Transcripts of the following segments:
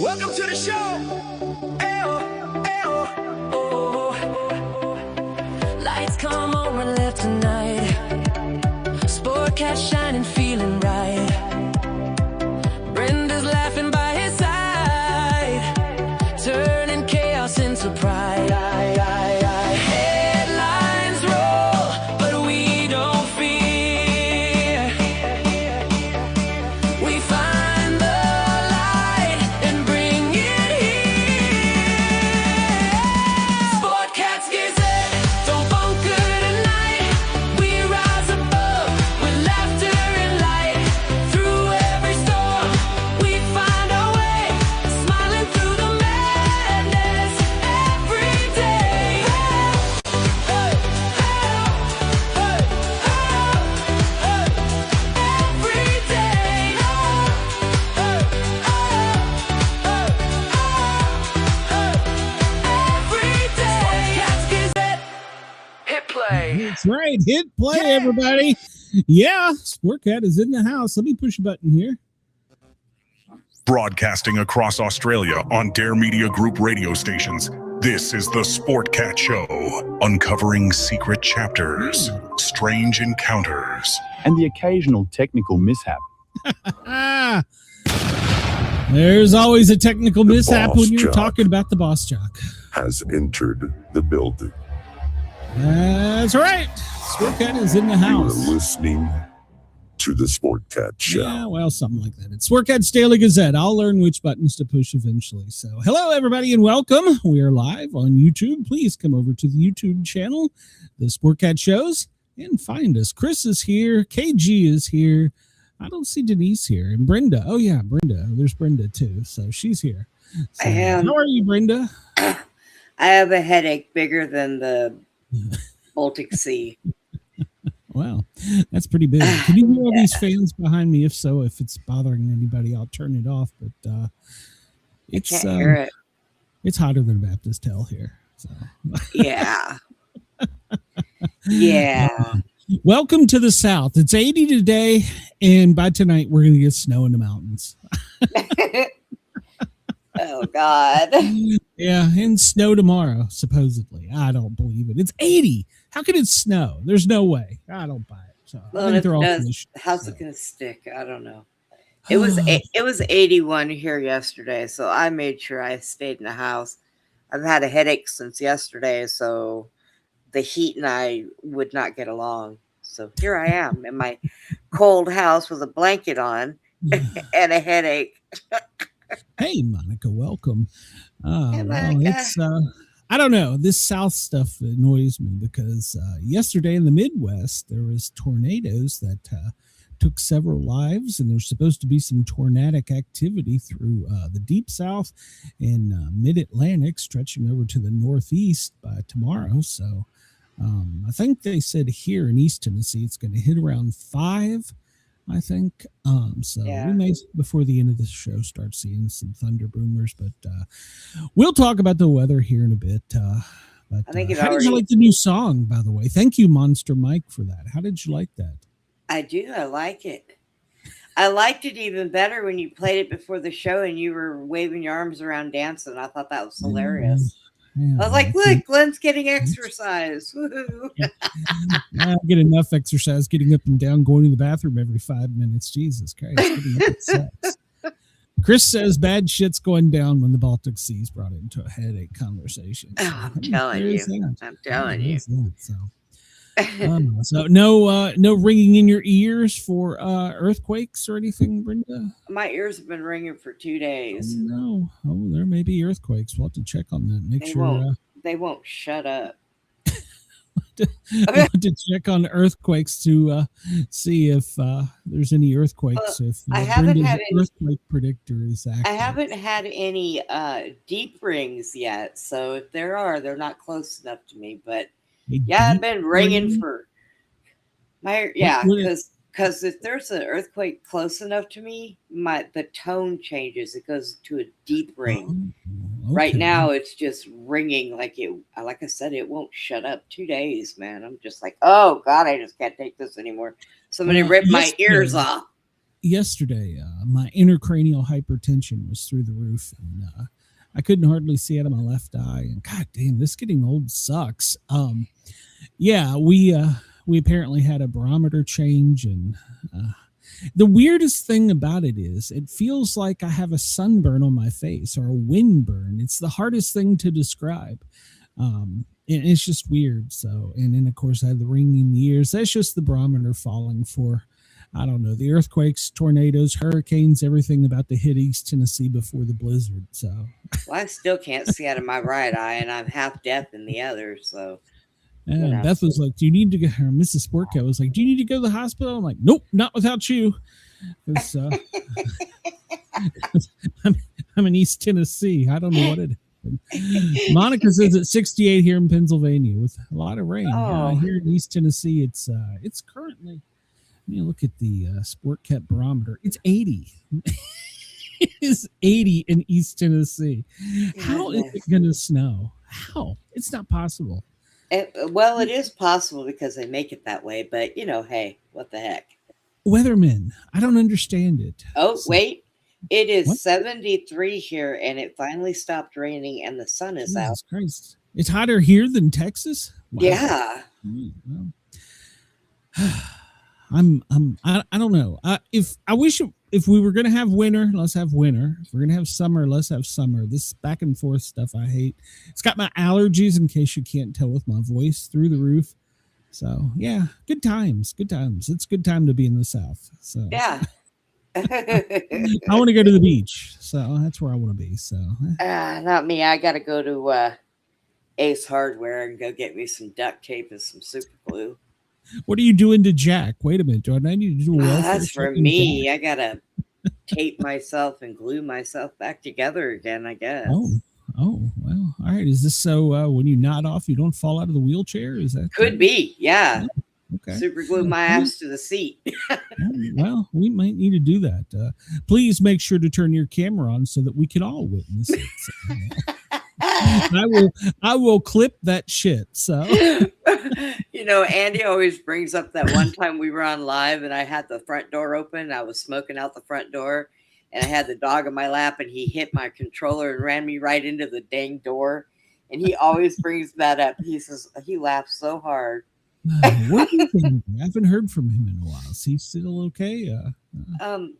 Welcome to the show. Lights come on and left tonight. Sportcat shining, feeling right. Brenda's laughing by his side, turning chaos into pride. Headlines roll, but we don't fear. We find the light and bring it here. Sportcats, Gazette, don't bunker tonight. We rise above with laughter and light. Through every storm, we find our way, smiling through the madness every day. Hey, hey, hey, hey, every day. Every day. Sportcats, Gazette, hit play. That's right. Hit play, everybody. Yeah, Sportcat is in the house. Let me push a button here. Broadcasting across Australia on Dare Media Group radio stations, this is the Sportcat Show, uncovering secret chapters, strange encounters, and the occasional technical mishap. Ah, there's always a technical mishap boss when you're jock talking about the boss jock. has entered the building. That's right. Sportcat is in the You are house. listening to the Sportcat Show. Yeah, well, something like that. It's Sportcat's Daily Gazette. I'll learn which buttons to push eventually. So, hello, everybody, and welcome. We are live on YouTube. Please come over to the YouTube channel, the Sportcat Shows, and find us. Chris is here. KG is here. I don't see Denise here. And Brenda. Oh, yeah, Brenda. There's Brenda, too. So, she's here. So, I am. how are you, Brenda? I have a headache bigger than the Baltic Sea. Wow, that's pretty big. Can you hear all these fans behind me? If so, if it's bothering anybody, I'll turn it off. But it's I can't hear it. It's hotter than Baptist hell here. So. Yeah. Yeah. Welcome to the South. It's 80 today, and by tonight we're going to get snow in the mountains. Oh, God. Yeah, and snow tomorrow, supposedly. I don't believe it. It's 80. How can it snow? There's no way. I don't buy it. So Well, I think if it they're all does, finished. how's it going to stick? I don't know. It was 81 here yesterday, so I made sure I stayed in the house. I've had a headache since yesterday, so the heat and I would not get along. So here I am in my cold house with a blanket on and a headache. Hey, Monica, welcome. Hey, Well, Monica. it's I don't know. This South stuff annoys me because yesterday in the Midwest there was tornadoes that took several lives, and there's supposed to be some tornadic activity through the Deep South and Mid-Atlantic, stretching over to the Northeast by tomorrow. So I think they said here in East Tennessee it's going to hit around 5. I think so. Yeah. We may, before the end of the show, start seeing some thunder boomers, but we'll talk about the weather here in a bit. But I think it how did you already- like the new song, by the way? Thank you, Monster Mike, for that. How did you like that? I do. I like it. I liked it even better when you played it before the show and you were waving your arms around dancing. I thought that was hilarious. Yeah, I was like, look, Glenn's getting exercise. Woo-hoo. I get enough exercise getting up and down, going to the bathroom every 5 minutes. Jesus Christ. Getting up at 6. Chris says bad shit's going down when the Baltic Sea's brought into a headache conversation. So, Oh, I'm telling you. I'm telling you. So no ringing in your ears for earthquakes or anything, Brenda? My ears have been ringing for 2 days. No. Oh, there may be earthquakes. We'll have to check on that. Make They sure. won't. They won't shut up. I want to check on earthquakes to see if there's any earthquakes. If I haven't Brenda's had any- earthquake predictor is active. I haven't had any deep rings yet. So if there are, they're not close enough to me. But A yeah, I've deep been ringing ring? for my would it- because if there's an earthquake close enough to me, the tone changes. It goes to a deep ring. Oh, Right okay. now, it's just ringing like I said, it won't shut up. 2 days, man. I'm just like, oh God, I just can't take this anymore. Somebody Well, ripped my yesterday- ears off. yesterday, my intracranial hypertension was through the roof, and I couldn't hardly see out of my left eye. And God damn, this getting old sucks. Yeah, we apparently had a barometer change, and the weirdest thing about it is it feels like I have a sunburn on my face or a wind burn. It's the hardest thing to describe. And it's just weird. So, and then of course I have the ringing in the ears. That's just the barometer falling for, I don't know, the earthquakes, tornadoes, hurricanes, everything about to hit East Tennessee before the blizzard. So, well, I still can't see out of my right eye, and I'm half deaf in the other. So, and Beth was like, "Do you need to go?" Or Mrs. Sportcat was like, "Do you need to go to the hospital?" I'm like, "Nope, not without you." I'm in East Tennessee. I don't know what it is. Monica says it's 68 here in Pennsylvania with a lot of rain. Here in East Tennessee, it's currently. Let me look at the Sportcat barometer. It's 80. It is 80 in East Tennessee. How is it going to snow? How? It's not possible. Well, it is possible because they make it that way, but hey, what the heck? Weathermen, I don't understand it. Oh, wait. It is 73 here, and it finally stopped raining, and the sun is out. Christ. It's hotter here than Texas? Wow. Yeah. Well, I don't know. If we were going to have winter, let's have winter. If we're going to have summer, let's have summer. This back and forth stuff I hate. It's got my allergies, in case you can't tell with my voice, through the roof. So yeah, good times. It's a good time to be in the South. So yeah. I want to go to the beach. So that's where I want to be. So not me. I got to go to Ace Hardware and go get me some duct tape and some super glue. What are you doing to Jack? Wait a minute. Do I need to do a welfare? That's for me. I got to tape myself and glue myself back together again, I guess. Oh, well, all right. Is this so when you nod off, you don't fall out of the wheelchair? Is that could be? Yeah. Okay. Super glue my ass to the seat. Well, we might need to do that. Please make sure to turn your camera on so that we can all witness it. So, I will clip that shit. So, Andy always brings up that one time we were on live and I had the front door open. I was smoking out the front door and I had the dog in my lap and he hit my controller and ran me right into the dang door. And he always brings that up. He says he laughs so hard. What do you think? I haven't heard from him in a while. Is he still okay?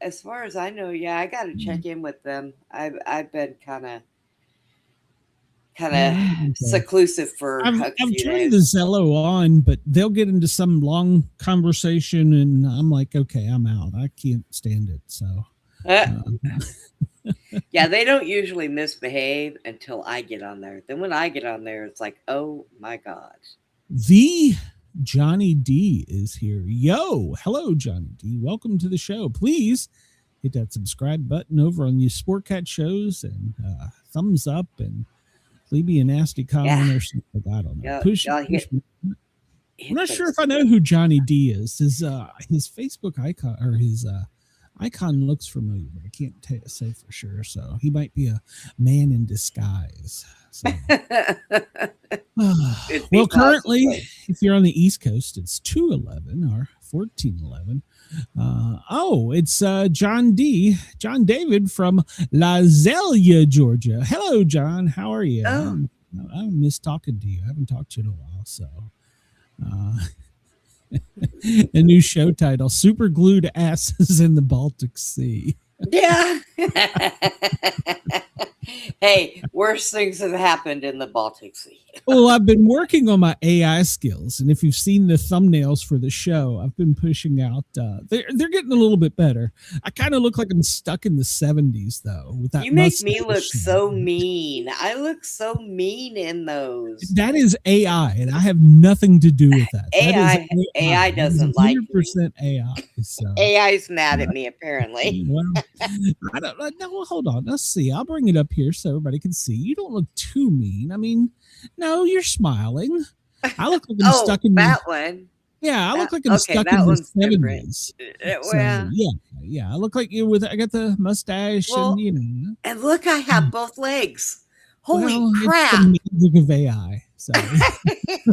As far as I know, yeah, I got to check in with them. I've been kind of seclusive for a few days. I'm turning the Zello on, but they'll get into some long conversation, and I'm like, okay, I'm out. I can't stand it. So, yeah, they don't usually misbehave until I get on there. Then when I get on there, it's like, oh my God. The Johnny D is here. Yo, hello, Johnny D. Welcome to the show. Please hit that subscribe button over on the Sportcat shows and thumbs up and leave me a nasty comment or something. I don't know. I'm not sure if I know who Johnny D is. His Facebook icon or his icon looks familiar, but I can't say for sure. So he might be a man in disguise. So. Well, currently, if you're on the East Coast, it's 2:11 or 14:11. It's John David from La Zelia, Georgia. Hello, John. How are you? I miss talking to you. I haven't talked to you in a while. So, a new show title: Super Glued Asses in the Baltic Sea. Yeah. Hey, worse things have happened in the Baltic Sea. Well, I've been working on my AI skills, and if you've seen the thumbnails for the show, I've been pushing out. They're getting a little bit better. I kind of look like I'm stuck in the 70s, though. With that, you make me look so mean. I look so mean in those. That is AI, and I have nothing to do with that. AI doesn't like me. 100% AI. So. AI's mad at me, apparently. Well, I don't know. Well, hold on. Let's see. I'll bring it up here so everybody can see. You don't look too mean. I mean, no, you're smiling. I look like I'm stuck in that one. Yeah, I look like I'm stuck in the 70s. Well, yeah. I look like you with. I got the mustache, and And look, I have both legs. Holy crap! It's the magic of AI. So,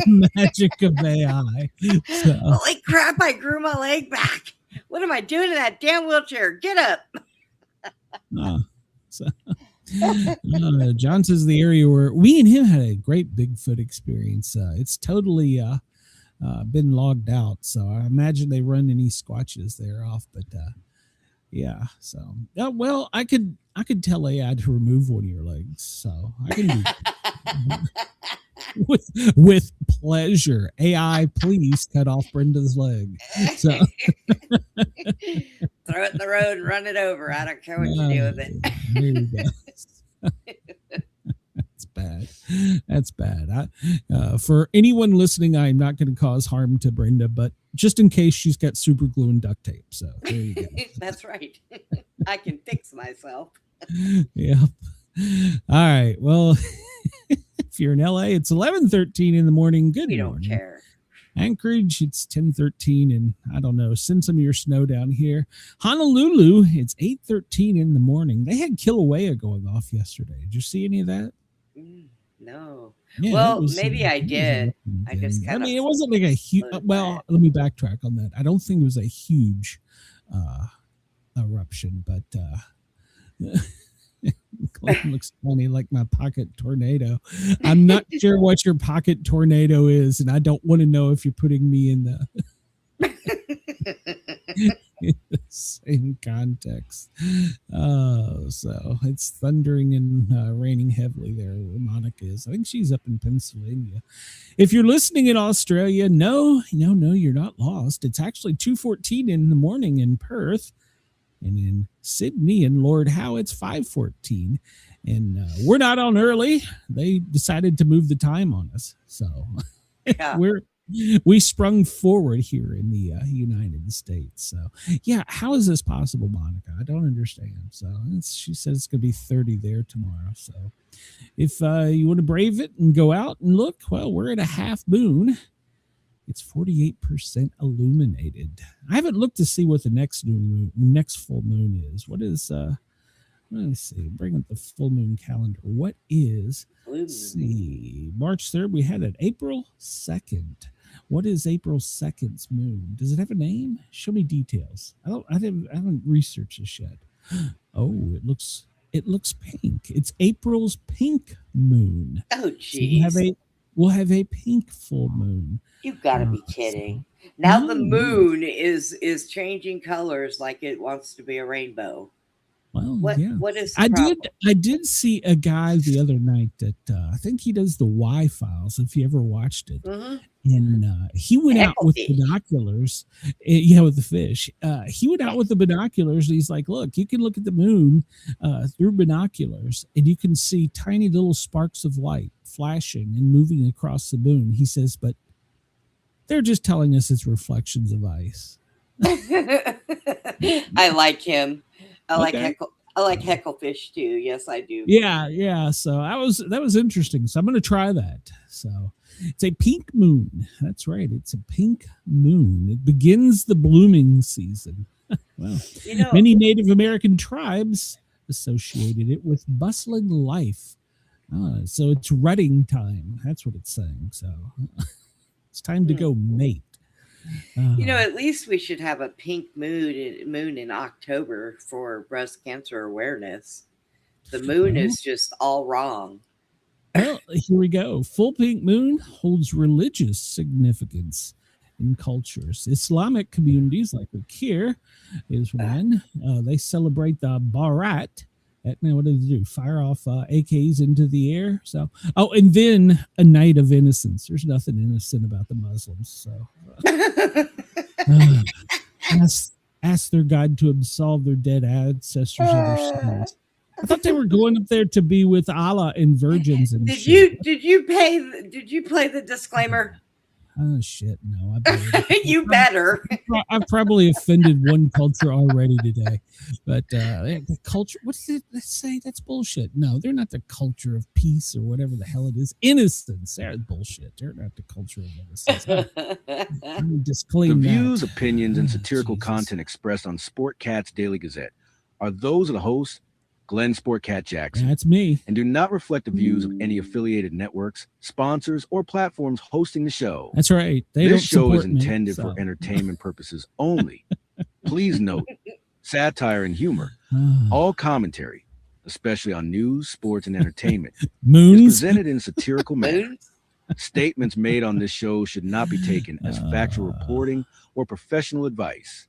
magic of AI. So. Holy crap! I grew my leg back. What am I doing in that damn wheelchair? Get up. So, John says the area where we and him had a great Bigfoot experience. It's totally been logged out, so I imagine they run any squatches there off. But yeah, so well, I could tell AI to remove one of your legs, so I can do with pleasure. AI, please cut off Brenda's leg. So throw it in the road and run it over. I don't care what you do with it. There you go. That's bad. For anyone listening, I'm not going to cause harm to Brenda, but just in case, she's got super glue and duct tape. So there you go. That's right. I can fix myself. Yeah. All right. Well, if you're in LA, it's 11:13 in the morning. Good morning. We don't care. Anchorage, it's 10:13, and I don't know, send some of your snow down here. Honolulu, it's 8:13 in the morning. They had Kilauea going off yesterday. Did you see any of that? No. Yeah, well, maybe I did. I just kind of. It wasn't like a huge. Well, let me backtrack on that. I don't think it was a huge eruption, but Glenn looks funny, like my pocket tornado. I'm not sure what your pocket tornado is, and I don't want to know if you're putting me in the same context. So it's thundering and raining heavily there where Monica is. I think she's up in Pennsylvania. If you're listening in Australia, no, you're not lost. It's actually 2:14 in the morning in Perth. And in Sydney and Lord Howe, it's 5:14. And we're not on early. They decided to move the time on us. So Yeah. we sprung forward here in the United States. So, yeah, how is this possible, Monica? I don't understand. So she says it's going to be 30 there tomorrow. So if you want to brave it and go out and look, well, we're at a half moon. It's 48% illuminated. I haven't looked to see what the next full moon is. What is let me see. Bring up the full moon calendar. What is? Let's see. March 3rd. We had it April 2nd. What is April 2nd's moon? Does it have a name? Show me details. I haven't researched this yet. Oh, it looks pink. It's April's pink moon. Oh, geez. So we'll have a pink full moon. You've got to be kidding. Now the moon is changing colors like it wants to be a rainbow. Well, what is the problem? I did see a guy the other night that I think he does the Y-Files, if you ever watched it. Mm-hmm. And he went out with binoculars. With the fish. He went out with the binoculars. And he's like, look, you can look at the moon through binoculars and you can see tiny little sparks of light flashing and moving across the moon. He says, but they're just telling us it's reflections of ice. I like him. I like Hecklefish too. Yes, I do. Yeah. So that was interesting. So I'm going to try that. So it's a pink moon. That's right. It's a pink moon. It begins the blooming season. Well, many Native American tribes associated it with bustling life. So it's rutting time. That's what it's saying. So it's time to go mate. At least we should have a pink moon in October for breast cancer awareness. The moon is just all wrong. Well, here we go. Full pink moon holds religious significance in cultures. Islamic communities like Akir is one. They celebrate the Barat. Now, what do they do? Fire off AKs into the air. So, and then a night of innocence. There's nothing innocent about the Muslims. So, ask their God to absolve their dead ancestors of their sins. I thought they were going up there to be with Allah and virgins. And Did you play the disclaimer? Oh shit! No, I better. You better. I've probably offended one culture already today, but the culture. What did they say? That's bullshit. No, they're not the culture of peace or whatever the hell it is. Innocence. They're bullshit. They're not the culture of innocence. Let me disclaim the that. views, opinions, and satirical content expressed on Sportcat's Daily Gazette are those of the host, Glenn Sportcat Jackson. That's me. And do not reflect the views of any affiliated networks, sponsors, or platforms hosting the show. That's right. This show is intended for entertainment purposes only Please note, satire and humor, all commentary, especially on news, sports, and entertainment, is Moons. presented in a satirical manner. Statements made on this show should not be taken as factual reporting or professional advice.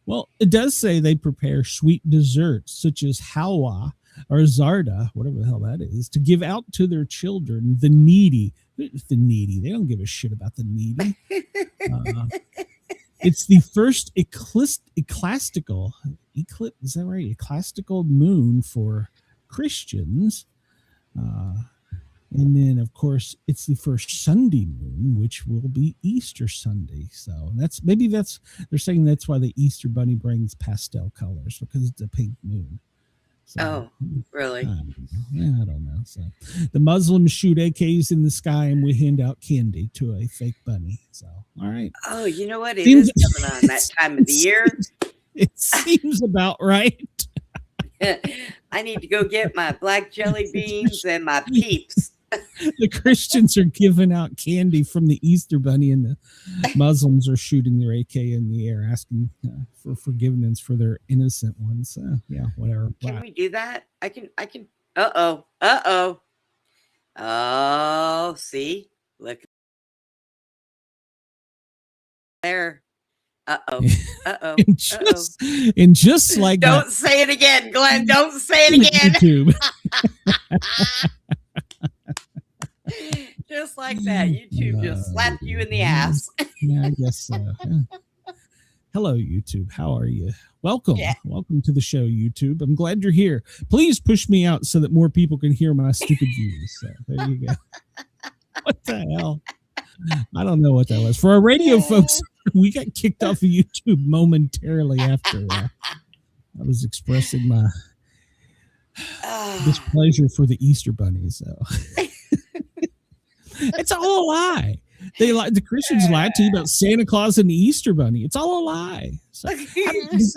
Well, it does say they prepare sweet desserts such as halwa or zarda, whatever the hell that is, to give out to their children, the needy. The needy. They don't give a shit about the needy. It's the first ecclesiastical, is that right? Ecclesiastical moon for Christians. And then, of course, it's the first Sunday moon, which will be Easter Sunday. So they're saying that's why the Easter bunny brings pastel colors, because it's a pink moon. So, really? I don't know. So the Muslims shoot AKs in the sky, and we hand out candy to a fake bunny. So, all right. Oh, you know what? It is coming on that time of the year. It seems about right. I need to go get my black jelly beans and my Peeps. The Christians are giving out candy from the Easter bunny, and the Muslims are shooting their AK in the air, asking for forgiveness for their innocent ones. Yeah, whatever. Can we do that? I can. Oh, see, look there. And just like don't say it again, Glenn. Don't say it again. YouTube. Just like that, YouTube just slapped you in the ass. Yeah, I guess so. Yeah. Hello, YouTube. How are you? Welcome. Yeah. Welcome to the show, YouTube. I'm glad you're here. Please push me out so that more people can hear my stupid views. So there you go. What the hell? I don't know what that was. For our radio folks, we got kicked off of YouTube momentarily after I was expressing my displeasure for the Easter bunny. So it's all a lie. The Christians lie to you about Santa Claus and the Easter bunny. It's all a lie. So how does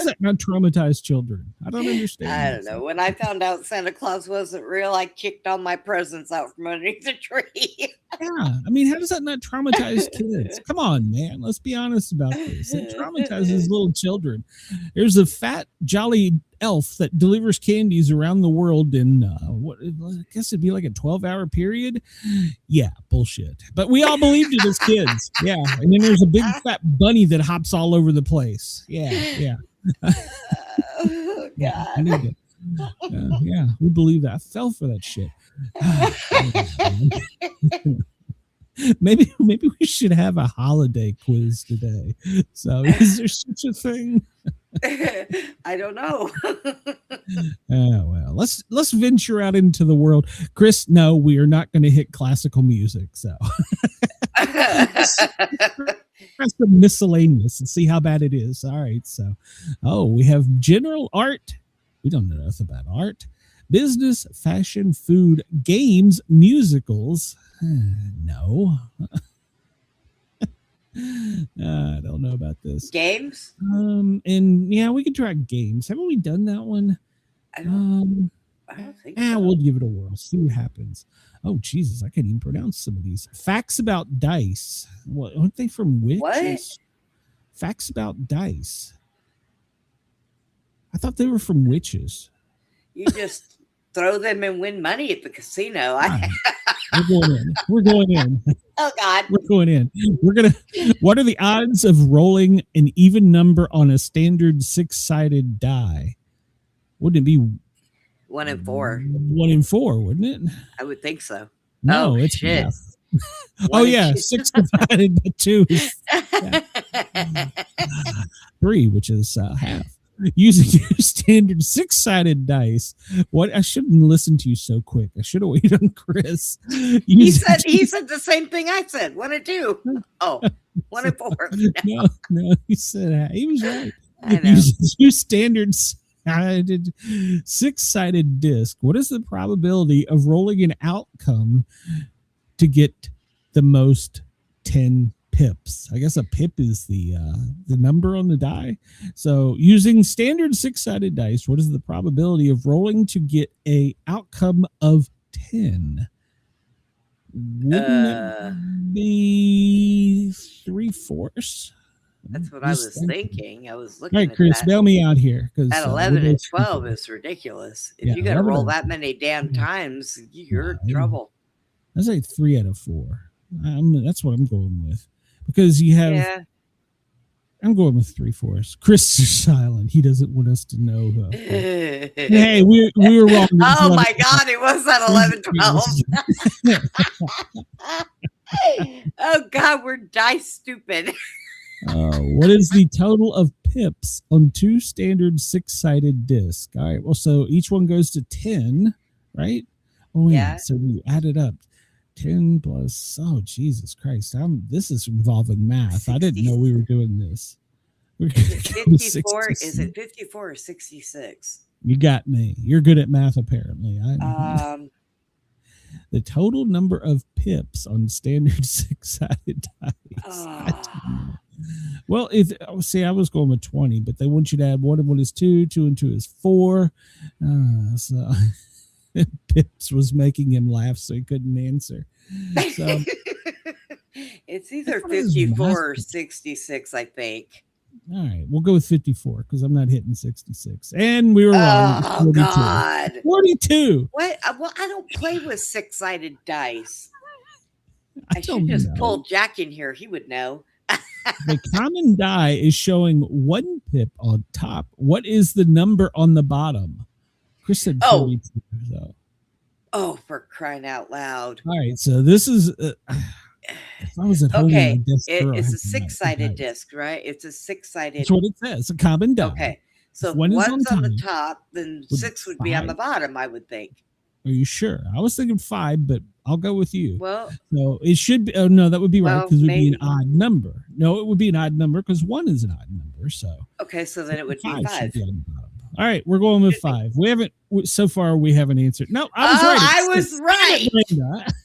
that not traumatize children? I don't understand. I don't know. When I found out Santa Claus wasn't real, I kicked all my presents out from underneath the tree. Yeah, I mean, how does that not traumatize kids? Come on, man. Let's be honest about this. It traumatizes little children. There's a fat, jolly elf that delivers candies around the world in what I guess it'd be like a 12-hour period. Yeah, bullshit. But we all believed it as kids. Yeah, and then there's a big fat bunny that hops all over the place. Yeah. Oh, yeah, I need to. Yeah, we believe that. I fell for that shit. Maybe we should have a holiday quiz today. So is there such a thing? I don't know. Oh well, let's venture out into the world. Chris, no, we are not going to hit classical music. So that's the miscellaneous and see how bad it is. All right, so we have general art. We don't know enough about art. Business, fashion, food, games, musicals. No. I don't know about this. Games? And yeah, we could try games. Haven't we done that one? I don't think so. We'll give it a whirl. See what happens. Oh, Jesus, I can't even pronounce some of these. Facts about dice. What, aren't they from witches? What? Facts about dice. I thought they were from witches. You just throw them and win money at the casino. We're going in. Oh God. We're going in. What are the odds of rolling an even number on a standard 6-sided die? Wouldn't it be 1 in 4? 1 in 4, wouldn't it? I would think so. No, it's shit. half. Oh yeah, 6 divided by 2 is 3, which is half. Using your standard 6-sided dice. What? I shouldn't listen to you so quick. I should have waited on Chris. He said the same thing I said. 1 and 2. Oh, 1 and 4. No, he said he was right. I know. Your standard 6-sided disc. What is the probability of rolling an outcome to get the most 10 pips? I guess a pip is the number on the die. So using standard 6-sided dice, what is the probability of rolling to get a outcome of 10? Wouldn't it be 3/4? That's what I was thinking. I was All looking right, at Chris, that. bail me out here. At 11 and 12 is ridiculous. If Yeah, you got to 11 roll and that many damn times, you're in Yeah. trouble. I say 3 out of 4. That's what I'm going with. Because you have, Yeah. I'm going with 3/4. Chris is silent. He doesn't want us to know. Hey, we were wrong. Oh my God, it was at 11, 12. Oh God, we're dice stupid. What is the total of pips on 2 standard 6-sided discs? All right. Well, so each one goes to 10, right? Oh yeah. So we add it up. 10 plus. Oh Jesus Christ! This is involving math. 60. I didn't know we were doing this. We're 54. Is it 54 or 66? You got me. You're good at math, apparently. The total number of pips on standard 6-sided dice. Well, I was going with 20, but they want you to add 1 and 1 is 2, 2 and 2 is 4. So Pips was making him laugh, so he couldn't answer. So it's either 54 or 66, I think. All right, we'll go with 54 because I'm not hitting 66. And we were wrong. Oh, God. 42. What? Well, I don't play with 6-sided dice. I should don't just know. pull Jack in here. He would know. The common die is showing 1 pip on top. What is the number on the bottom? Chris said 42. So. Oh, for crying out loud. All right, so this is... if I was at home, okay, it's a 6-sided disc, right? It's a 6-sided. That's what it says. A common die. Okay, so if one one's on the top, then 6 would be on the bottom, I would think. Are you sure? I was thinking 5, but I'll go with you. Well, so it should be. Oh no, that would be right because it would be an odd number. No, it would be an odd number because 1 is an odd number. So okay, so then it would be 5. Be on the bottom. All right, we're going with 5. We haven't so far. We haven't answered. No, I was right. I was right.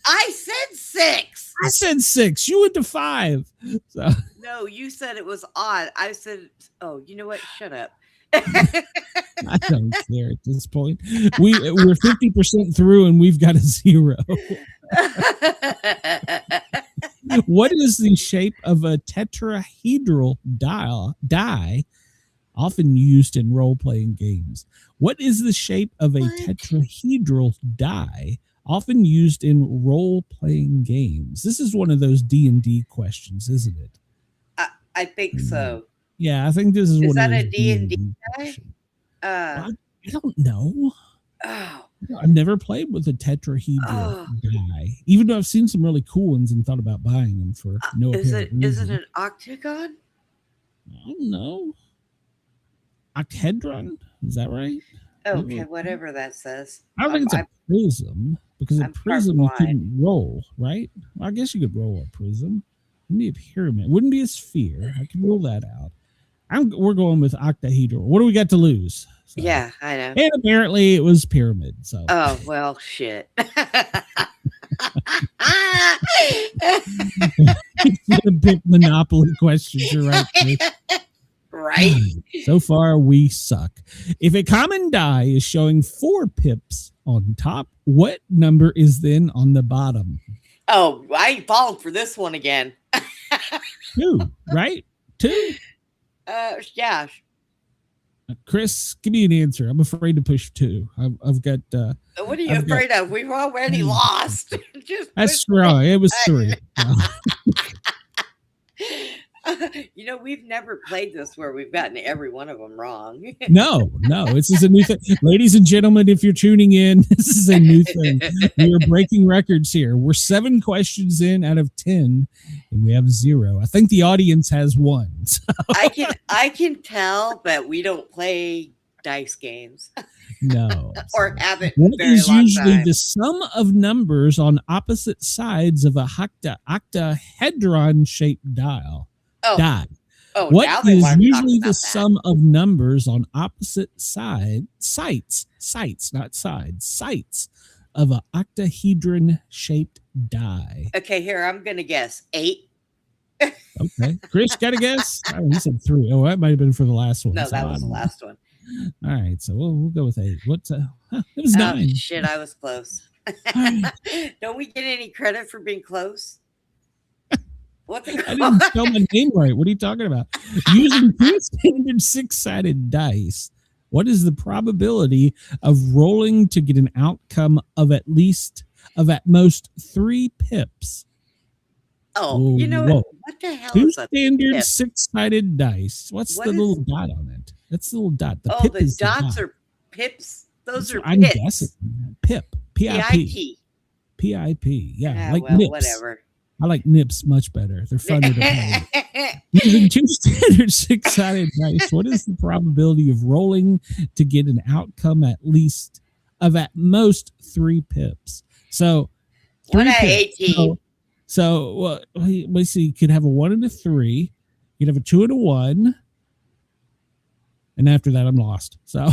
I said 6. I said 6. You went to 5. So. No, you said it was odd. I said, oh, you know what? Shut up. I don't care at this point. We're 50% through and we've got a 0. What is the shape of a tetrahedral die often used in role-playing games? What is the shape of a tetrahedral die often used in role-playing games? This is one of those D&D questions, isn't it? I think so. Yeah, I think this is one that of those a D&D guy? I don't know. Oh. I've never played with a tetrahedral guy, even though I've seen some really cool ones and thought about buying them for no apparent reason. Is it an octagon? I don't know. Octahedron? Is that right? Okay, whatever that says. I don't think it's a prism because a prism you couldn't roll, right? Well, I guess you could roll a prism. Wouldn't be a pyramid. Wouldn't be a sphere. I can rule that out. We're going with octahedral. What do we got to lose? So, yeah, I know. And apparently it was pyramid. So. Oh, well, shit. Big Monopoly questions. You're right. Right. So far, we suck. If a common die is showing 4 pips on top, what number is then on the bottom? Oh, I ain't falling for this one again. 2, right? 2? Yeah. Chris, give me an answer. I'm afraid to push 2. I've got. What are you afraid of? We've already lost. That's right. It was 3. You know, we've never played this where we've gotten every one of them wrong. No, this is a new thing. Ladies and gentlemen, if you're tuning in, this is a new thing. We are breaking records here. We're 7 questions in out of 10, and we have 0. I think the audience has 1. So. I can tell that we don't play dice games. No. Or haven't. What is usually the sum of numbers on opposite sides of a octahedron-shaped die? What is usually the sum of numbers on opposite sites of an octahedron-shaped die? Okay, here, I'm going to guess 8. Okay. Chris, got a guess? Oh, he said 3. Oh, that might have been for the last one. No, that was the last one. All right, so we'll go with 8. What's it was 9. Shit, I was close. Don't we get any credit for being close? What the I didn't spell my name right. What are you talking about? Using two standard 6-sided dice, what is the probability of rolling to get an outcome of at most 3 pips? Oh, you know whoa. what the hell Two is a standard pip? 6-sided dice. What's What the is- little dot on it? That's the little dot. The Oh, pip the is dots the dot. are pips. Those are I'm pips. guessing. Pip. P-I-P. PIP. P-I-P. Yeah, Ah, like well, nips. whatever. I like nips much better. They're funner to play. Using two standard 6-sided dice, what is the probability of rolling to get an outcome at most 3 pips? So 1 out of pips. 18. So let's see. You could have a 1 and a 3. You could have a 2 and a 1. And after that, I'm lost. So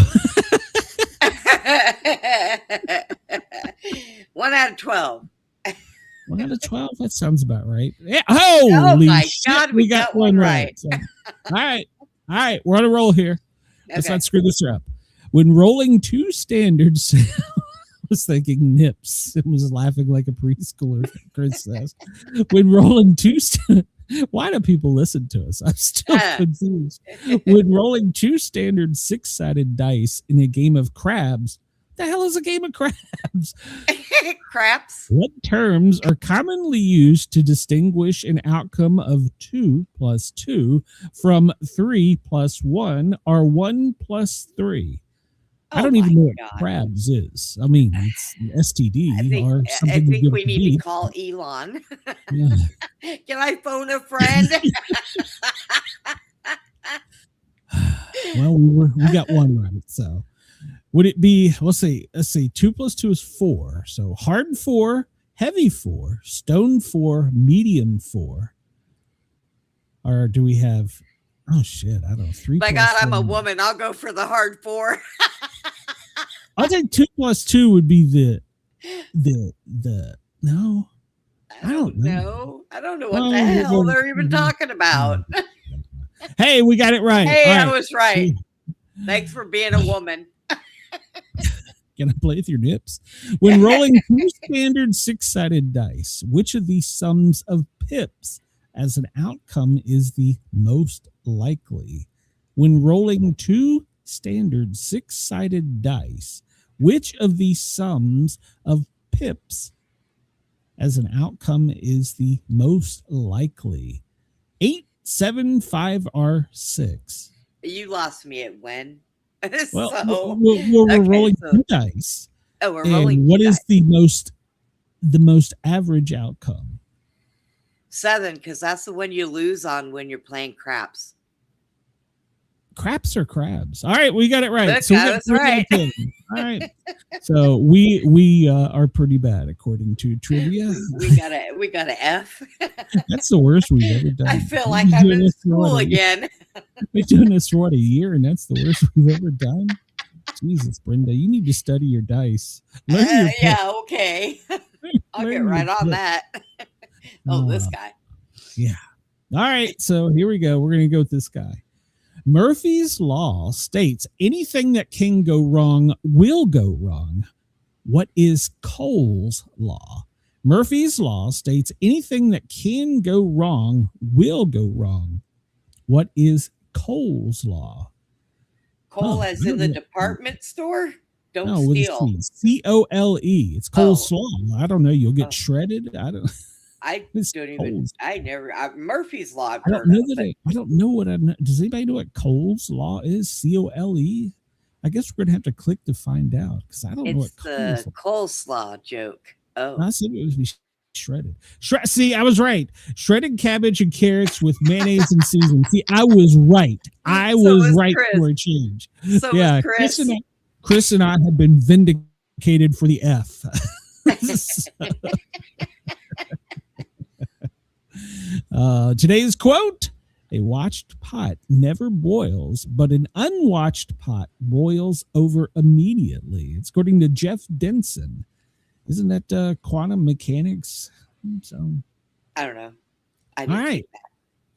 1 out of 12. 1 out of 12. That sounds about right. Yeah. Holy my shit, God, we got one right. So, all right. We're on a roll here. Let's Okay. not screw this up. When rolling two standards, I was thinking nips. It was laughing like a preschooler. Chris says, when rolling why do people listen to us? I'm still confused. When rolling two standard 6-sided dice in a game of crabs, the hell is a game of crabs? Craps. What terms are commonly used to distinguish an outcome of 2 plus 2 from 3 plus 1 or 1 plus 3? I don't even know what crabs is. I mean, it's an STD or something. I think we to need beat. to call Elon. Yeah. Can I phone a friend? Well, we got one right. So would it be, let's see, 2 plus 2 is 4. So hard 4, heavy 4, stone 4, medium 4. Or do we have, oh shit, I don't know. 3 My plus God, I'm a 1. woman. I'll go for the hard 4. I think 2 plus 2 would be the no. I don't know. I don't know what Oh, the hell well, they're even talking about. Hey, we got it right. Hey, All I right. was right. Thanks for being a woman. Can I play with your nips? When rolling two standard 6-sided dice, which of these sums of pips as an outcome is the most likely? When rolling two standard 6-sided dice, which of these sums of pips as an outcome is the most likely? 8, 7, 5, or 6? You lost me at when? Well, So, we're okay, rolling so- two dice. oh, we're And rolling. what two is dice. the most average outcome? 7? Because that's the one you lose on when you're playing craps. Craps or crabs? All right, we got it right. Look, So we I got was 3 out of right. 10. All right. So we are pretty bad according to trivia. We got an F. That's the worst we've ever done. I feel We've like been I'm doing in this for school what, again. We're doing this for what, a year, and that's the worst we've ever done. Jesus, Brenda, you need to study your dice. Learn your Yeah, okay. I'll Learn get your right on pick. that. Oh, this guy. Yeah. All right. So here we go. We're going to go with this guy. Murphy's Law states anything that can go wrong will go wrong. What is Cole's Law? Murphy's Law states anything that can go wrong will go wrong. What is Cole's Law? Cole, I as in don't the know. department store? Don't No, with a steal. C. Cole. It's Cole's Oh. Law. I don't know. You'll get Oh. shredded. I don't. I It's don't even. Cole's. Murphy's Law. I've I don't heard know of, that. but I don't know what I know. Does anybody know what Cole's Law is? COLE. I guess we're gonna have to click to find out because I don't know what it's Cole's the Law. coleslaw joke. Oh, I said it was be shredded. See, I was right. Shredded cabbage and carrots with mayonnaise and seasoning. See, I was right. I So was was right Chris. for a change. so Yeah, was Chris. Chris and I have been vindicated for the F. Today's quote: a watched pot never boils, but an unwatched pot boils over immediately. It's according to Jeff Denson. Isn't that quantum mechanics? So, I don't know. I all didn't right. see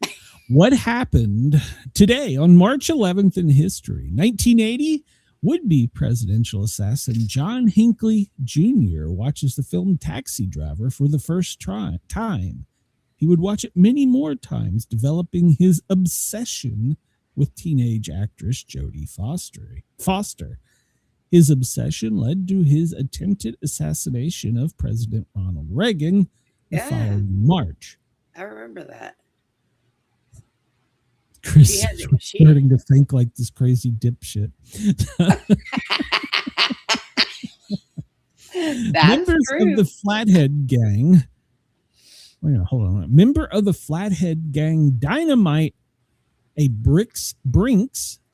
that. What happened today on March 11th in history? 1980, would-be presidential assassin John Hinckley Jr. watches the film Taxi Driver for the first time. He would watch it many more times, developing his obsession with teenage actress Jodie Foster. His obsession led to his attempted assassination of President Ronald Reagan the following March. I remember that. Chris is starting to think like this crazy dipshit. Members of the Flathead Gang. Wait, hold on. Member of the Flathead Gang dynamite a Brinks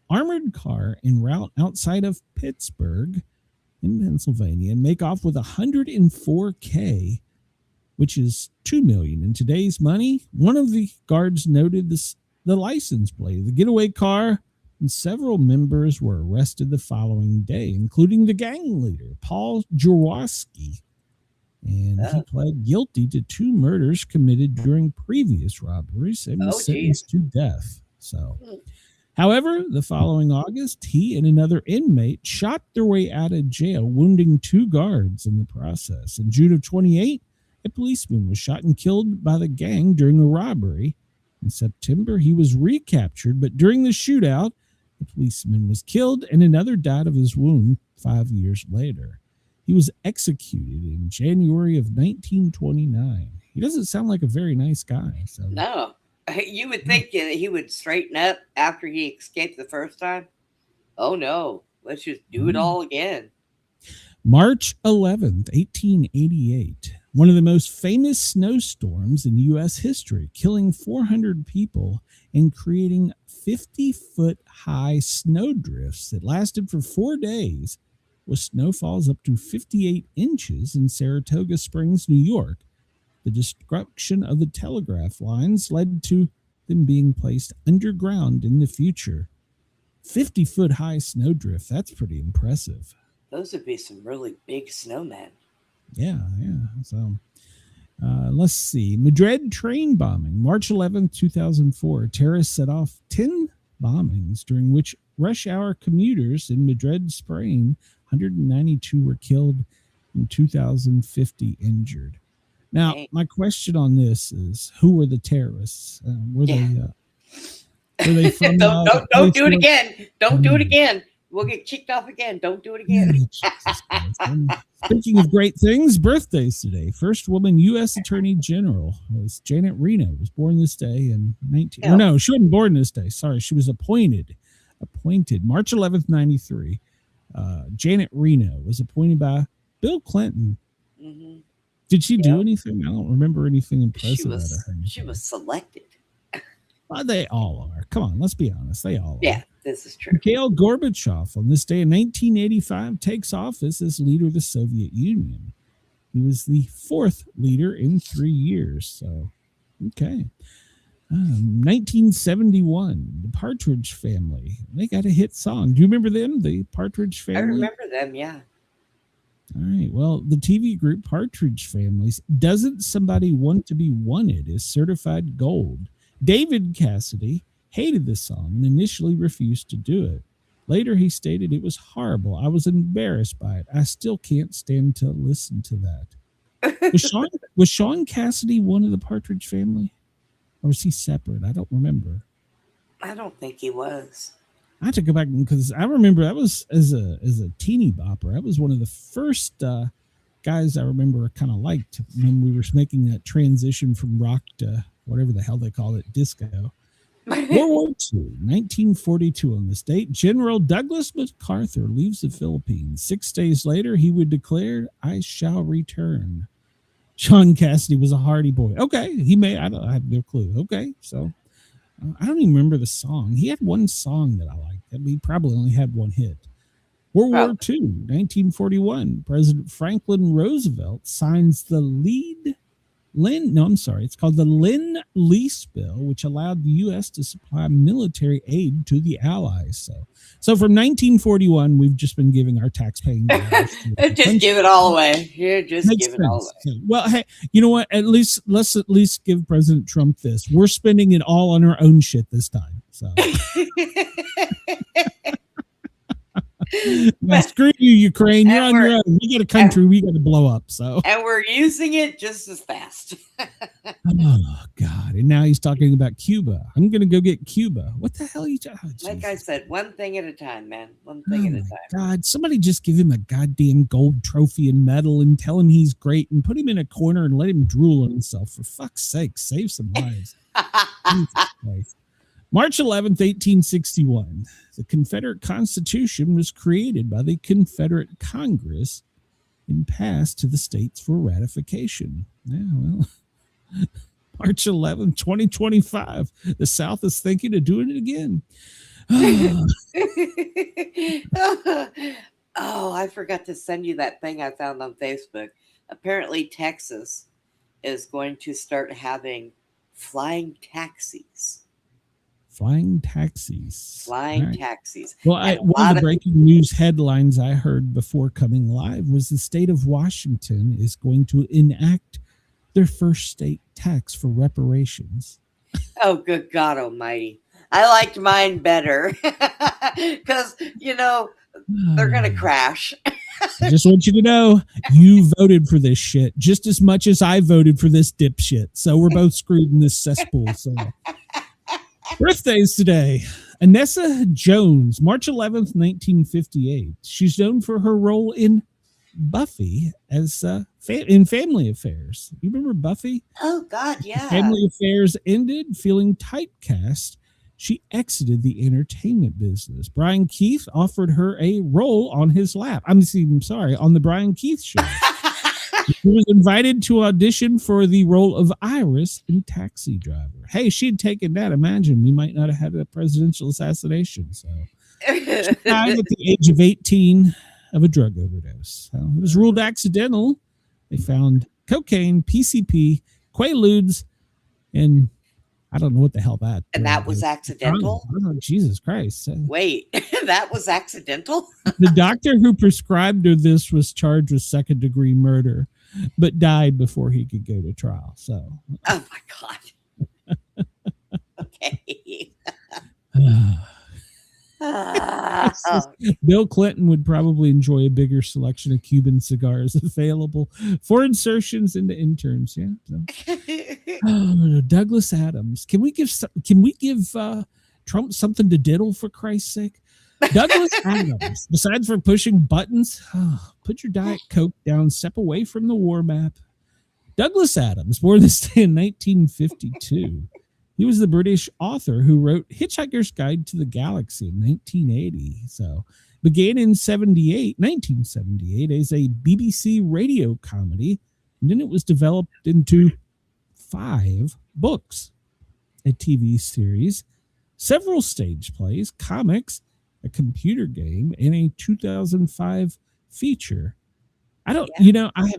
armored car en route outside of Pittsburgh in Pennsylvania and make off with $104K, which is $2 million in today's money. One of the guards noted the license plate of the getaway car, and several members were arrested the following day, including the gang leader, Paul Jaworski. And he pled guilty to 2 murders committed during previous robberies and was sentenced to death. So, however, the following August, he and another inmate shot their way out of jail, wounding 2 guards in the process. In June of 28, a policeman was shot and killed by the gang during a robbery. In September, he was recaptured, but during the shootout, the policeman was killed and another died of his wound 5 years later. He was executed in January of 1929. He doesn't sound like a very nice guy. So. No. You would think that he would straighten up after he escaped the first time. Oh, no. Let's just do it all again. March 11th, 1888. One of the most famous snowstorms in U.S. history, killing 400 people and creating 50-foot high snowdrifts that lasted for 4 days, with snowfalls up to 58 inches in Saratoga Springs, New York. The destruction of the telegraph lines led to them being placed underground in the future. 50-foot high snowdrift, that's pretty impressive. Those would be some really big snowmen. Yeah. So, let's see. Madrid train bombing, March 11th, 2004. Terrorists set off 10 bombings, during which rush hour commuters in Madrid, Spain, 192 were killed and 2,050 injured. Now, my question on this is, who were the terrorists? Were they from? Don't do it again. Don't do it again. We'll get kicked off again. Don't do it again. Speaking of great things, birthdays today. First woman U.S. Attorney General was Janet Reno. Was born this day in 19. Oh, no, she wasn't born this day. Sorry, she was appointed March 11th, 93. Janet Reno was appointed by Bill Clinton. Mm-hmm. Did she do anything? I don't remember anything impressive about her. She was selected. Well, they all are. Come on, let's be honest. They all are. Yeah, this is true. Mikhail Gorbachev, on this day in 1985, takes office as leader of the Soviet Union. He was the 4th leader in 3 years. So, okay. 1971, the Partridge Family. They got a hit song. Do you remember them, the Partridge Family? I remember them, yeah. All right. Well, the TV group Partridge Families, Doesn't Somebody Want to Be Wanted is certified gold. David Cassidy hated the song and initially refused to do it. Later, he stated it was horrible. I was embarrassed by it. I still can't stand to listen to that. Was Sean Cassidy one of the Partridge Family? Or was he separate? I don't remember. I don't think he was. I have to go back because I remember that was as a teeny bopper. That was one of the first guys I remember kind of liked when we were making that transition from rock to whatever the hell they call it, disco. World War II, 1942 on this date. General Douglas MacArthur leaves the Philippines. 6 days later, he would declare, I shall return. Sean Cassidy was a hardy boy. Okay, he may, I have no clue. Okay, so I don't even remember the song. He had one song that I liked. He probably only had one hit. World War II, 1941. President Franklin Roosevelt signs the it's called the Lend-Lease Bill, which allowed the U.S. to supply military aid to the Allies. So from 1941, we've just been giving our tax-paying dollars. Just give it all away. Here, just give it all away. Well, hey, you know what? Let's at least give President Trump this. We're spending it all on our own shit this time. So. Well, screw you, Ukraine. You're on your own. We got a country we got to blow up. So, and we're using it just as fast. Oh God! And now he's talking about Cuba. I'm gonna go get Cuba. What the hell are you talking? Like I said, one thing at a time, man. One thing at a time. God, somebody just give him a goddamn gold trophy and medal and tell him he's great and put him in a corner and let him drool on himself. For fuck's sake, save some lives. March 11th, 1861. The Confederate Constitution was created by the Confederate Congress and passed to the states for ratification. Yeah, well, March 11th, 2025. The South is thinking of doing it again. Oh, I forgot to send you that thing I found on Facebook. Apparently, Texas is going to start having flying taxis. Flying taxis. Flying taxis. Well, one of the breaking news headlines I heard before coming live was the state of Washington is going to enact their first state tax for reparations. Oh, good God almighty. I liked mine better because, they're going to crash. I just want you to know you voted for this shit just as much as I voted for this dipshit. So we're both screwed in this cesspool. So birthdays today. Anessa Jones, March 11th, 1958. She's known for her role in Buffy as in Family Affairs. You remember Buffy? Oh, God, yeah. Family Affairs ended, feeling typecast. She exited the entertainment business. Brian Keith offered her a role on his lap. on the Brian Keith show. She was invited to audition for the role of Iris in Taxi Driver. Hey, she'd taken that. Imagine we might not have had a presidential assassination. So she died at the age of 18 of a drug overdose. So it was ruled accidental. They found cocaine, PCP, Quaaludes, and I don't know what the hell that. And that was accidental? Oh, Jesus Christ. Wait, that was accidental? The doctor who prescribed her this was charged with second-degree murder, but died before he could go to trial. So. Oh, my God. Okay. Bill Clinton would probably enjoy a bigger selection of Cuban cigars available for insertions into interns. Yeah. So. Douglas Adams. Can we give Trump something to diddle, for Christ's sake? Douglas Adams. Besides for pushing buttons, put your Diet Coke down. Step away from the war map. Douglas Adams, born this day in 1952. He was the British author who wrote Hitchhiker's Guide to the Galaxy in 1980. So began in 1978 as a BBC radio comedy. And then it was developed into 5 books, a TV series, several stage plays, comics, a computer game, and a 2005 feature. I have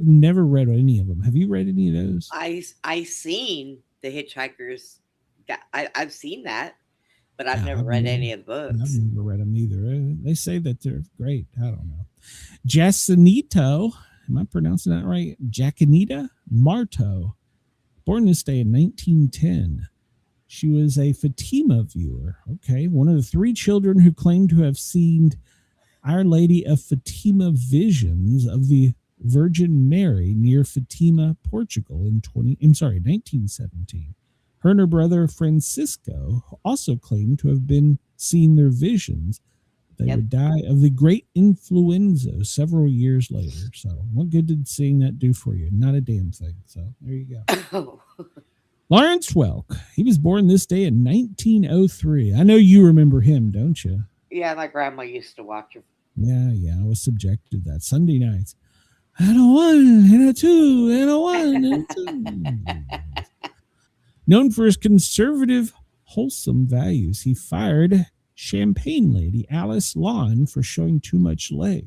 never read any of them. Have you read any of those? I seen the Hitchhiker's. I've seen that, but I've never read any of the books. I've never read them either. They say that they're great. I don't know. Jacinito, am I pronouncing that right? Jacinita Marto, born this day in 1910. She was a Fatima viewer. Okay, one of the 3 children who claimed to have seen Our Lady of Fatima visions of the Virgin Mary near Fatima, Portugal in 1917. Her and her brother Francisco also claimed to have been seen their visions. They would die of the great influenza several years later. So what good did seeing that do for you? Not a damn thing. So there you go. Lawrence Welk. He was born this day in 1903. I know you remember him, don't you? Yeah, my grandma used to watch him. Yeah, I was subjected to that Sunday nights. And a 1 and a 2 and a 1 and a 2. Known for his conservative, wholesome values, he fired Champagne Lady Alice Lawn for showing too much leg,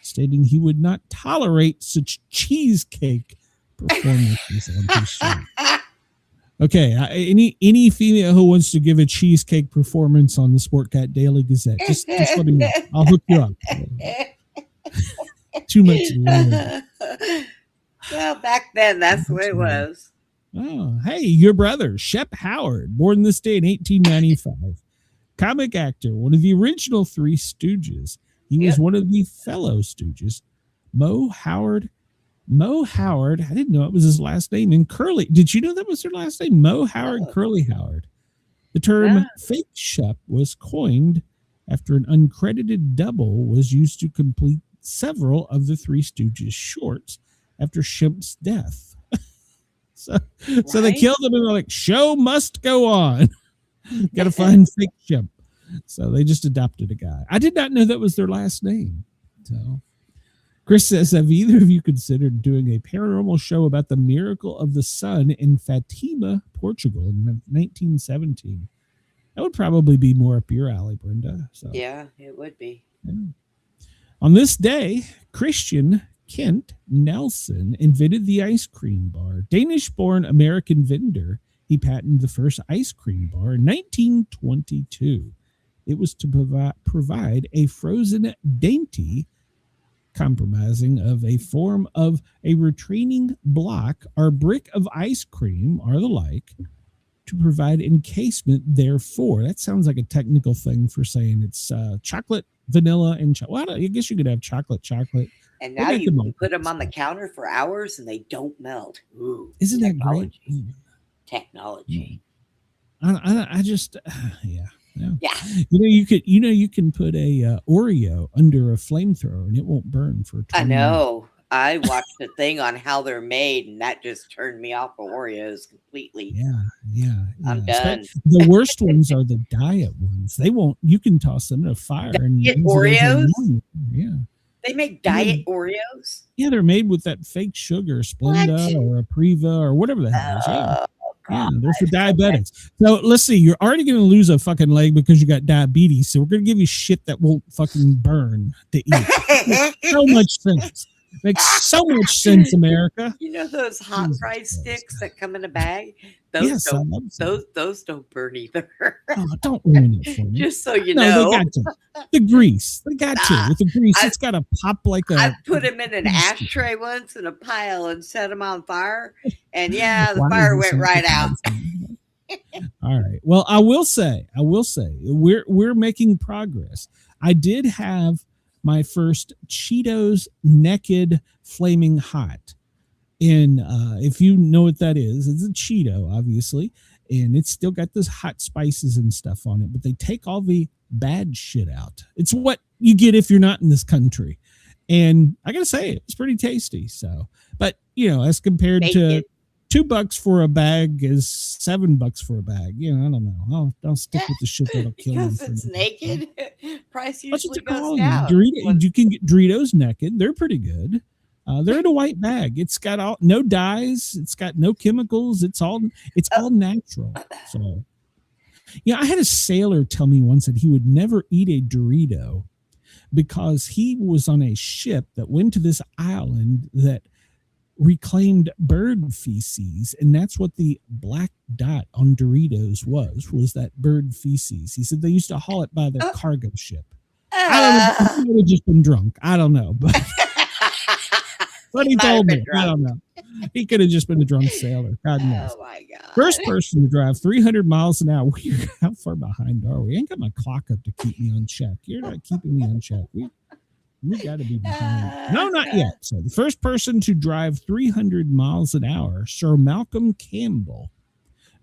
stating he would not tolerate such cheesecake performances on his show. Okay, any female who wants to give a cheesecake performance on the Sportcat Daily Gazette, just let me know. I'll hook you up. Too much leg. Well, back then, that's the way it was. Oh, hey, your brother, Shep Howard, born this day in 1895. Comic actor, one of the original 3 Stooges. He was one of the fellow Stooges, Moe, Howard, Mo Howard, I didn't know it was his last name. And Curly, did you know that was their last name? Mo Howard, Curly Howard. The term fake shep was coined after an uncredited double was used to complete several of the Three Stooges shorts after Shemp's death. So they killed him and they're like, show must go on. Got to find fake Shep. So they just adopted a guy. I did not know that was their last name. So Chris says, have either of you considered doing a paranormal show about the miracle of the sun in Fatima, Portugal in 1917? That would probably be more up your alley, Brenda. So yeah, it would be. Yeah. On this day, Christian Kent Nelson invented the ice cream bar. Danish-born American vendor, he patented the first ice cream bar in 1922. It was to provide a frozen dainty compromising of a form of a retaining block or brick of ice cream or the like to provide encasement therefore. That sounds like a technical thing for saying it's chocolate, vanilla, and well, I guess you could have chocolate. And now you can put them on the counter for hours and they don't melt. Ooh, isn't that great? Technology. I just yeah. You can put a Oreo under a flamethrower and it won't burn for 20 I know. minutes. I watched a thing on how they're made and that just turned me off of Oreos completely. Yeah. I'm done. The worst ones are the diet ones. They won't. You can toss them in a fire and diet Oreos. Yeah. They make diet Oreos? Yeah, they're made with that fake sugar, Splenda or Apriva or whatever the hell it is. Yeah, they're for diabetics. So let's see. You're already going to lose a fucking leg because you got diabetes. So we're going to give you shit that won't fucking burn to eat. Makes so much sense. Makes so much sense, America. You know those hot fry sticks that come in a bag? Those don't burn either. Oh, don't ruin it for me. Just so you know. They got to. The grease. They got to. With the grease, it's got to pop like a... I put them in an ashtray once in a pile and set them on fire. And yeah, the fire went right out. All right. Well, I will say, we're making progress. I did have my first Cheetos Naked Flaming Hot. And if you know what that is, it's a Cheeto, obviously, and it's still got those hot spices and stuff on it, but they take all the bad shit out. It's what you get if you're not in this country. And I gotta say, it's pretty tasty. So, but as compared to $2 for a bag is $7 for a bag. I don't know. I'll stick with the shit that'll kill you. Because it's naked. Price usually goes down. You can get Doritos Naked. They're pretty good. They're in a white bag. It's got no dyes. It's got no chemicals. It's all natural. So, I had a sailor tell me once that he would never eat a Dorito because he was on a ship that went to this island that reclaimed bird feces, and that's what the black dot on Doritos was that bird feces. He said they used to haul it by the cargo ship. I don't know. He would have just been drunk. I don't know, but he told me. I don't know. He could have just been a drunk sailor. God knows. Oh my God. First person to drive 300 miles an hour. How far behind are we? I ain't got my clock up to keep me on check. You're not keeping me on check. We got to be behind. No, not yet. So the first person to drive 300 miles an hour, Sir Malcolm Campbell,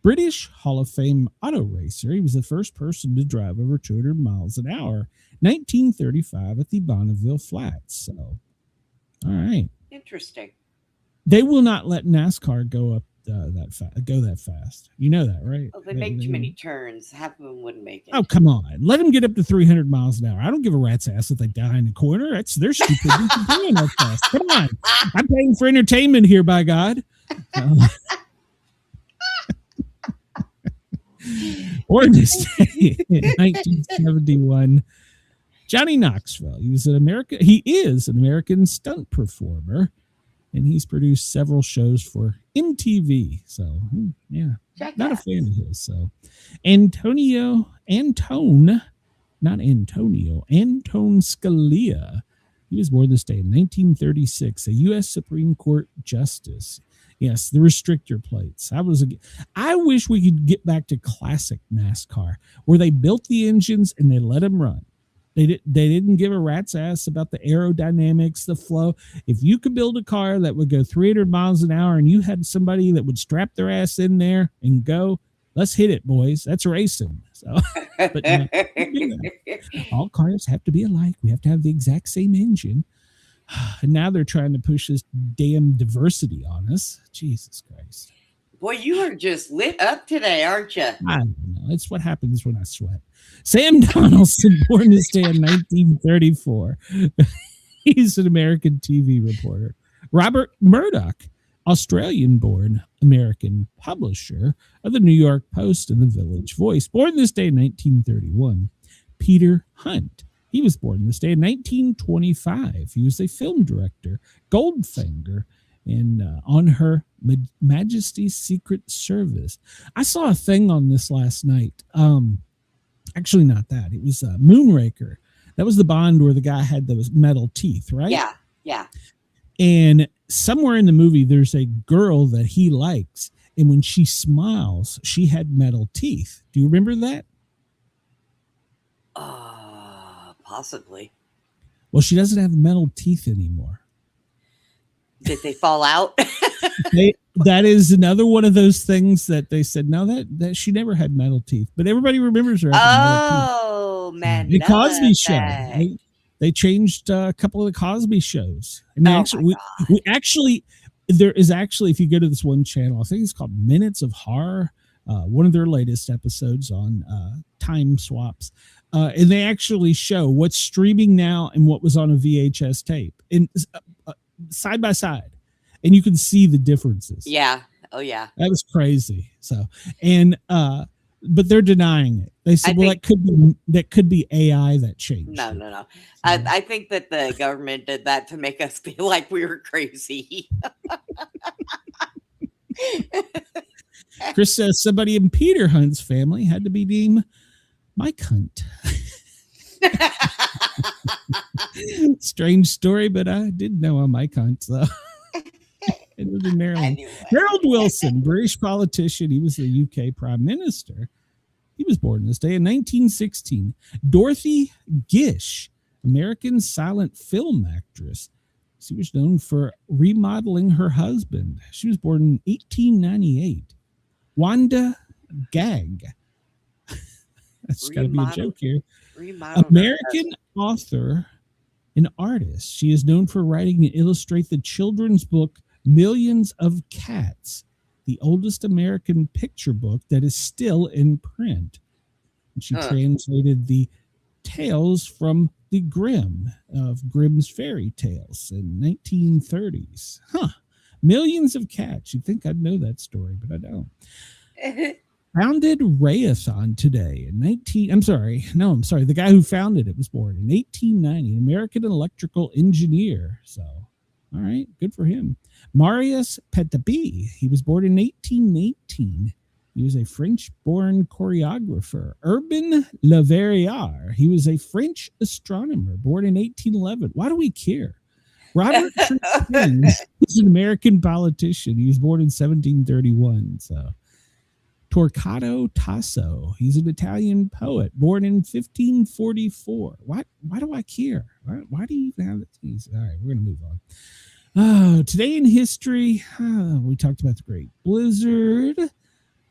British Hall of Fame auto racer. He was the first person to drive over 200 miles an hour, 1935 at the Bonneville Flats. So, all right. Interesting. They will not let NASCAR go up that fast. You know that, right? Well, they make too many turns. Half of them wouldn't make it. Oh, come on. Let them get up to 300 miles an hour. I don't give a rat's ass if they die in the corner. That's their stupidity for doing that fast. Come on. I'm paying for entertainment here, by God. Or this day in 1971, Johnny Knoxville. He is an American stunt performer, and he's produced several shows for MTV. So, yeah, not a fan of his. So, Antone Scalia. He was born this day in 1936, a U.S. Supreme Court justice. Yes, the restrictor plates. I wish we could get back to classic NASCAR where they built the engines and they let them run. They didn't give a rat's ass about the aerodynamics, the flow. If you could build a car that would go 300 miles an hour and you had somebody that would strap their ass in there and go, let's hit it, boys. That's racing. So, but all cars have to be alike. We have to have the exact same engine. And now they're trying to push this damn diversity on us. Jesus Christ. Boy, you are just lit up today, aren't you? I don't know. It's what happens when I sweat. Sam Donaldson, born this day in 1934. He's an American TV reporter. Robert Murdoch, Australian-born American publisher of the New York Post and the Village Voice, born this day in 1931. Peter Hunt. He was born this day in 1925. He was a film director. Goldfinger. And on Her Majesty's Secret Service. I saw a thing on this last night. Actually, not that. It was Moonraker. That was the Bond where the guy had those metal teeth, right? Yeah. And somewhere in the movie, there's a girl that he likes. And when she smiles, she had metal teeth. Do you remember that? Possibly. Well, she doesn't have metal teeth anymore. Did they fall out? That is another one of those things that they said, no, that she never had metal teeth, but everybody remembers her. Oh, man. The Cosby Show. They changed a couple of the Cosby shows. And we actually, there is actually, if you go to this one channel, I think it's called Minutes of Horror, one of their latest episodes on time swaps. And they actually show what's streaming now and what was on a VHS tape. And side by side, and you can see the differences. Yeah. Oh yeah. That was crazy. So, and but they're denying it. They said, that could be AI that changed. No. So, I think that the government did that to make us feel like we were crazy. Chris says somebody in Peter Hunt's family had to be named Mike Hunt. Strange story, but I did know a Mike Hunt. So. It was in Maryland. Anyway. Harold Wilson, British politician. He was the UK Prime Minister. He was born this day in 1916. Dorothy Gish, American silent film actress. She was known for remodeling her husband. She was born in 1898. Wanda Gag. That's got to be a joke here. American author and artist. She is known for writing and illustrate the children's book Millions of Cats, the oldest American picture book that is still in print. And she translated the tales from the Grimm of Grimm's fairy tales in 1930s. Millions of Cats. You'd think I'd know that story, but I don't. Founded Raytheon today in the guy who founded it was born in 1890, an American electrical engineer. So, all right, good for him. Marius Petaby, he was born in 1818. He was a French-born choreographer. Urbain Le Verrier, he was a French astronomer, born in 1811. Why do we care? Robert Tree is an American politician. He was born in 1731. So, Torquato Tasso, he's an Italian poet, born in 1544. Why do I care? Why do you even have it? All right, we're going to move on. Today in history, we talked about the Great Blizzard,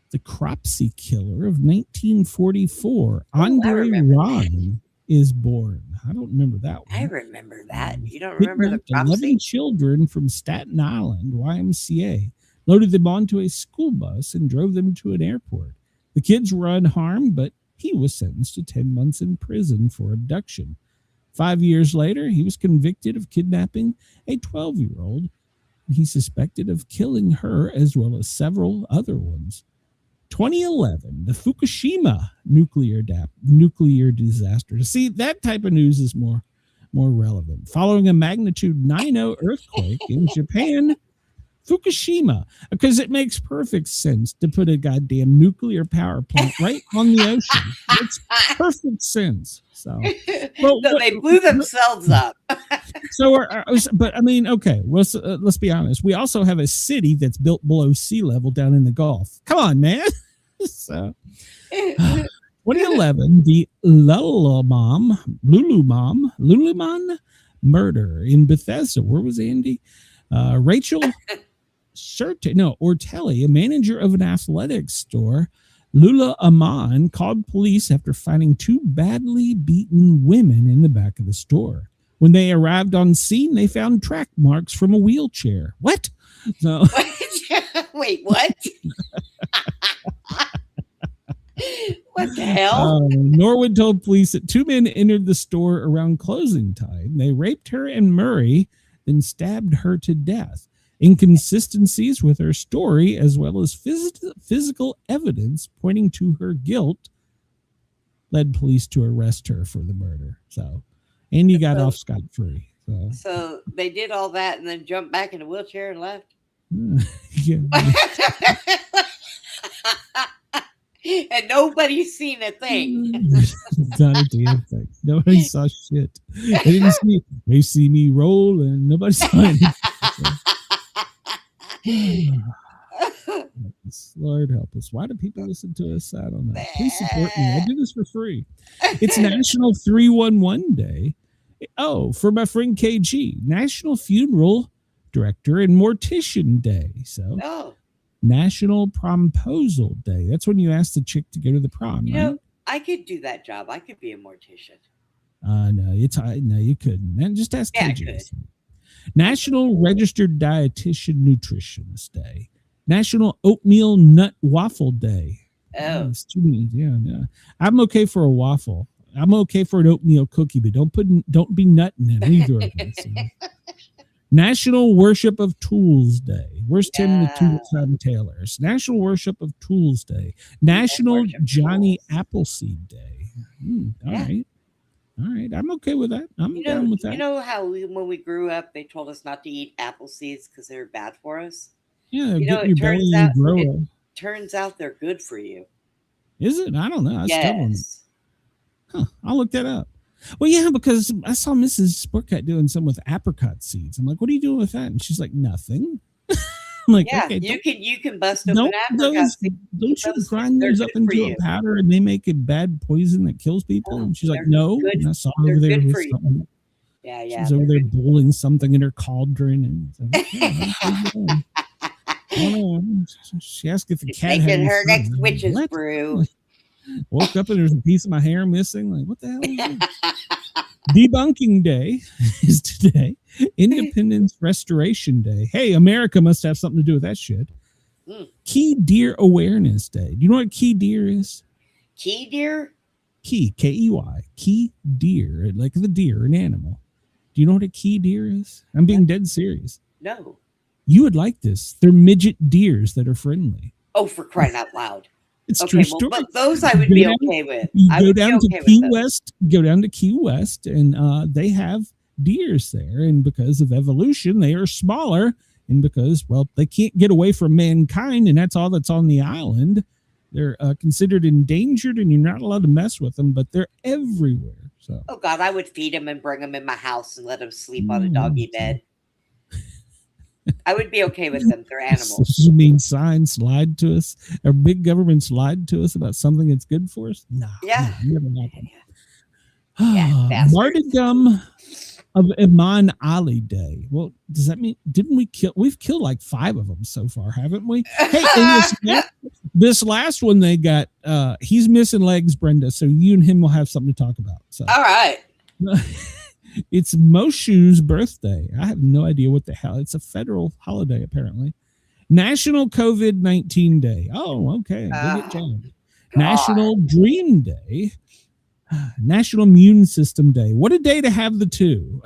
the Cropsey Killer of 1944. Andre Ryan is born. I don't remember that one. I remember that. You don't remember the Cropsey? 11 children from Staten Island, YMCA, loaded them onto a school bus and drove them to an airport. The kids were unharmed, but he was sentenced to 10 months in prison for abduction. 5 years later, he was convicted of kidnapping a 12-year-old. He's suspected of killing her as well as several other ones. 2011, the Fukushima nuclear disaster. See, that type of news is more relevant. Following a magnitude 9.0 earthquake in Japan, Fukushima, because it makes perfect sense to put a goddamn nuclear power plant right on the ocean. It's perfect sense. So they blew themselves up. But I mean, okay, let's be honest. We also have a city that's built below sea level down in the Gulf. Come on, man. So 2011, the Lululemon murder in Bethesda. Where was Andy? Rachel Ortelli, a manager of an athletics store, Lululemon, called police after finding two badly beaten women in the back of the store. When they arrived on scene, they found track marks from a wheelchair. What? So, wait, what? What the hell? Norwood told police that two men entered the store around closing time. They raped her and Murray, then stabbed her to death. Inconsistencies with her story, as well as physical evidence pointing to her guilt, led police to arrest her for the murder. So, and he got off scot-free. So they did all that and then jumped back in a wheelchair and left? Yeah. And nobody's seen a thing. Not a damn thing. Nobody saw shit. They see me roll and nobody saw anything. Lord help us. Why do people listen to us? I don't know. Please support me. I do this for free. It's National 311 Day. Oh, for my friend KG. National Funeral Director and Mortician Day. So National Promposal Day. That's when you ask the chick to go to the prom. You right? know, I could do that job. I could be a mortician. No, you couldn't. And just ask Yeah, KG. National Registered Dietitian Nutritionist Day. National Oatmeal Nut Waffle Day. Oh, it's too many. Yeah. I'm okay for a waffle. I'm okay for an oatmeal cookie, but don't be nutting in either of them. So. National Worship of Tools Day. Where's Tim the Tool Tailors? National Worship of Tools Day. National Johnny Appleseed Day. All right. I'm okay with that. I'm down with that. You know how when we grew up, they told us not to eat apple seeds because they were bad for us? Yeah, it turns out they're good for you. Is it? I don't know. Yes. I'll look that up. Well, yeah, because I saw Mrs. Sportcat doing some with apricot seeds. I'm like, what are you doing with that? And she's like, nothing. I'm like, yeah, okay, you can bust open apricot seeds. Don't you grind those up into a powder and they make a bad poison that kills people? And she's like, no. And I saw her over there with something. Yeah. She's over there boiling something in her cauldron. And she asked if the cat had her next witch's brew. Woke up and there's a piece of my hair missing. Like, what the hell is that? Debunking Day is today. Independence Restoration Day. Hey, America must have something to do with that shit. Key Deer Awareness Day. Do you know what key deer is? Key deer? Key, K-E-Y. Key deer, like the deer, an animal. Do you know what a key deer is? I'm being dead serious. No. You would like this. They're midget deers that are friendly. Oh, for crying out loud. It's true story. But those I would be okay with. Go down to Key West, and they have deers there. And because of evolution, they are smaller. And because, well, they can't get away from mankind, and that's all that's on the island. They're considered endangered, and you're not allowed to mess with them, but they're everywhere. So, oh, God, I would feed them and bring them in my house and let them sleep on a doggy bed. I would be okay with them. They're animals. You mean science lied to us? Our big government's lied to us about something that's good for us? No. Yeah. Never happened. Yeah, Martyrdom of Imam Ali Day. Well, does that mean we've killed like 5 of them so far, haven't we? Hey, this last one they got, he's missing legs, Brenda. So you and him will have something to talk about. So. All right. It's Moshu's birthday. I have no idea what the hell. It's a federal holiday, apparently. National COVID-19 Day. Oh, okay. Good job. National Dream Day. National Immune System Day. What a day to have the two.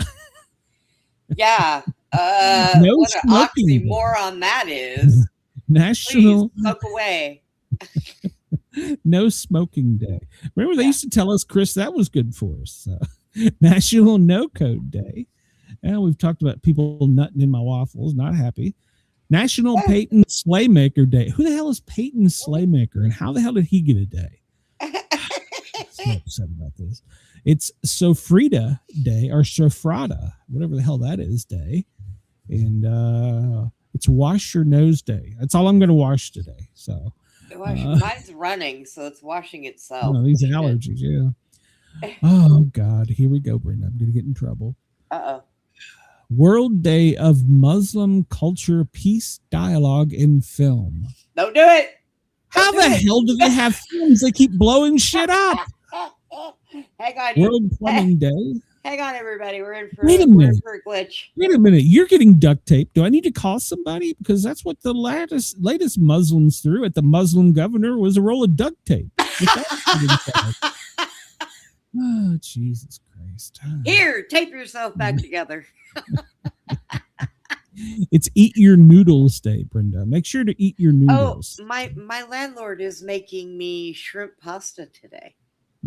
Yeah. No what an oxymoron that is. National. Please, smoke away. No Smoking Day. Remember, they used to tell us, Chris, that was good for us. So. National No Code Day. And we've talked about people nutting in my waffles. Not happy. National Peyton Slaymaker Day. Who the hell is Peyton Slaymaker, and how the hell did he get a day? So upset about this. It's Sofrita Day, or Sofrata, whatever the hell that is, day. And it's Wash Your Nose Day. That's all I'm going to wash today. So Mine's running, so it's washing itself. Oh, these allergies, yeah. Oh, God. Here we go, Brenda. I'm going to get in trouble. Uh-oh. World Day of Muslim Culture, Peace, Dialogue, in Film. Don't do it. How the hell do they have films? They keep blowing shit up. Hang on. World Plumbing Day. Hang on, everybody. We're in for Wait a minute. a glitch. Wait a minute. You're getting duct tape. Do I need to call somebody? Because that's what the latest Muslims threw at the Muslim governor was a roll of duct tape. Oh, Jesus Christ. Here, tape yourself back together. It's Eat Your Noodles Day, Brenda. Make sure to eat your noodles. Oh, my landlord is making me shrimp pasta today.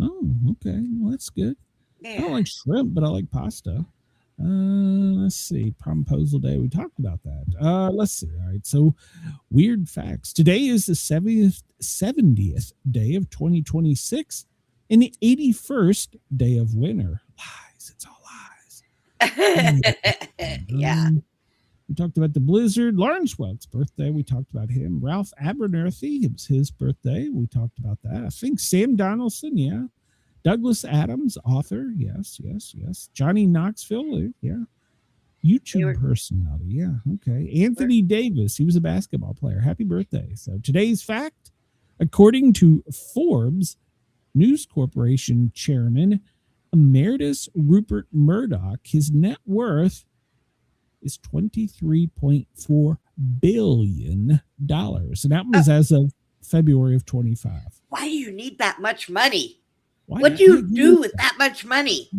Oh, okay. Well, that's good. Yeah. I don't like shrimp, but I like pasta. Let's see. Promposal Day. We talked about that. Let's see. All right. So, weird facts. Today is the 70th day of 2026 and the 81st day of winter. Lies. It's all lies. Yeah. We talked about the blizzard. Lawrence Welk's birthday. We talked about him. Ralph Abernathy. It was his birthday. We talked about that. I think Sam Donaldson. Yeah. Douglas Adams, author. Yes. Johnny Knoxville. Yeah. YouTube personality. Yeah. Okay. Anthony Davis. He was a basketball player. Happy birthday. So today's fact, according to Forbes News Corporation chairman Emeritus Rupert Murdoch, his net worth is $23.4 billion. And that was as of February of 25. Why do you need that much money? Why what do you do with that much money?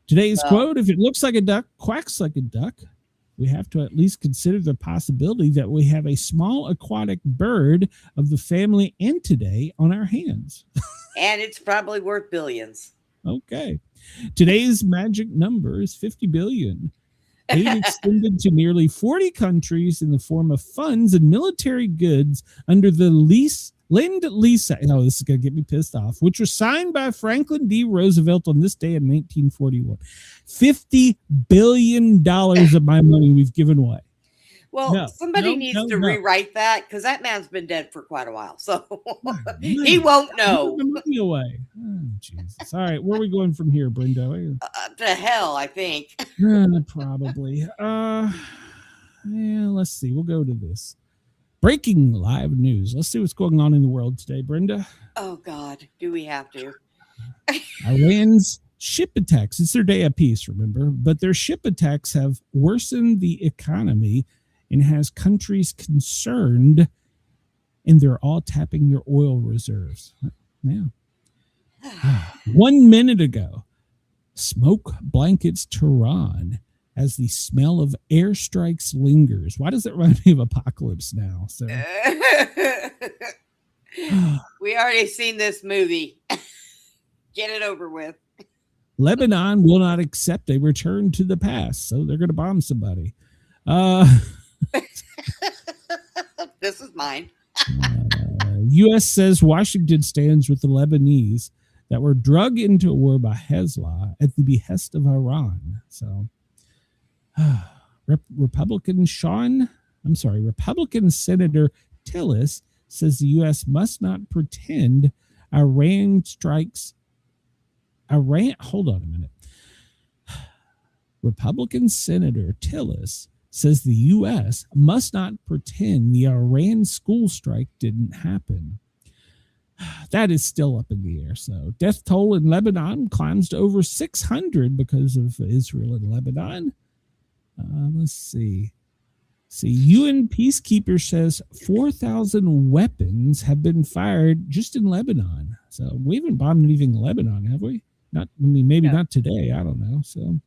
Today's quote, if it looks like a duck, quacks like a duck, we have to at least consider the possibility that we have a small aquatic bird of the family Entidae on our hands. And it's probably worth billions. Okay. Today's magic number is 50 billion. Aid extended to nearly 40 countries in the form of funds and military goods under the Lend-Lease Act. Oh, this is going to get me pissed off, which was signed by Franklin D. Roosevelt on this day in 1941. $50 billion of my money we've given away. Well, somebody needs to rewrite that because that man's been dead for quite a while. So he won't know. The money away. Oh, Jesus. All right. Where are we going from here, Brenda? To hell, I think. Probably. Yeah, let's see. We'll go to this. Breaking live news. Let's see what's going on in the world today, Brenda. Oh, God. Do we have to? Iran's ship attacks. It's their day of peace, remember? But their ship attacks have worsened the economy and has countries concerned, and they're all tapping their oil reserves. Yeah. 1 minute ago, smoke blankets Tehran as the smell of airstrikes lingers. Why does that remind me of Apocalypse Now? So we already seen this movie. Get it over with. Lebanon will not accept a return to the past, so they're going to bomb somebody. This is mine. U.S. says Washington stands with the Lebanese that were drug into a war by Hezbollah at the behest of Iran. So, Republican Senator Tillis says the U.S. must not pretend Iran strikes. Hold on a minute. Republican Senator Tillis says the U.S. must not pretend the Iran school strike didn't happen. That is still up in the air. So death toll in Lebanon climbs to over 600 because of Israel and Lebanon. Let's see. UN peacekeeper says 4,000 weapons have been fired just in Lebanon. So we haven't bombed anything in Lebanon, have we? Maybe not today. I don't know. So,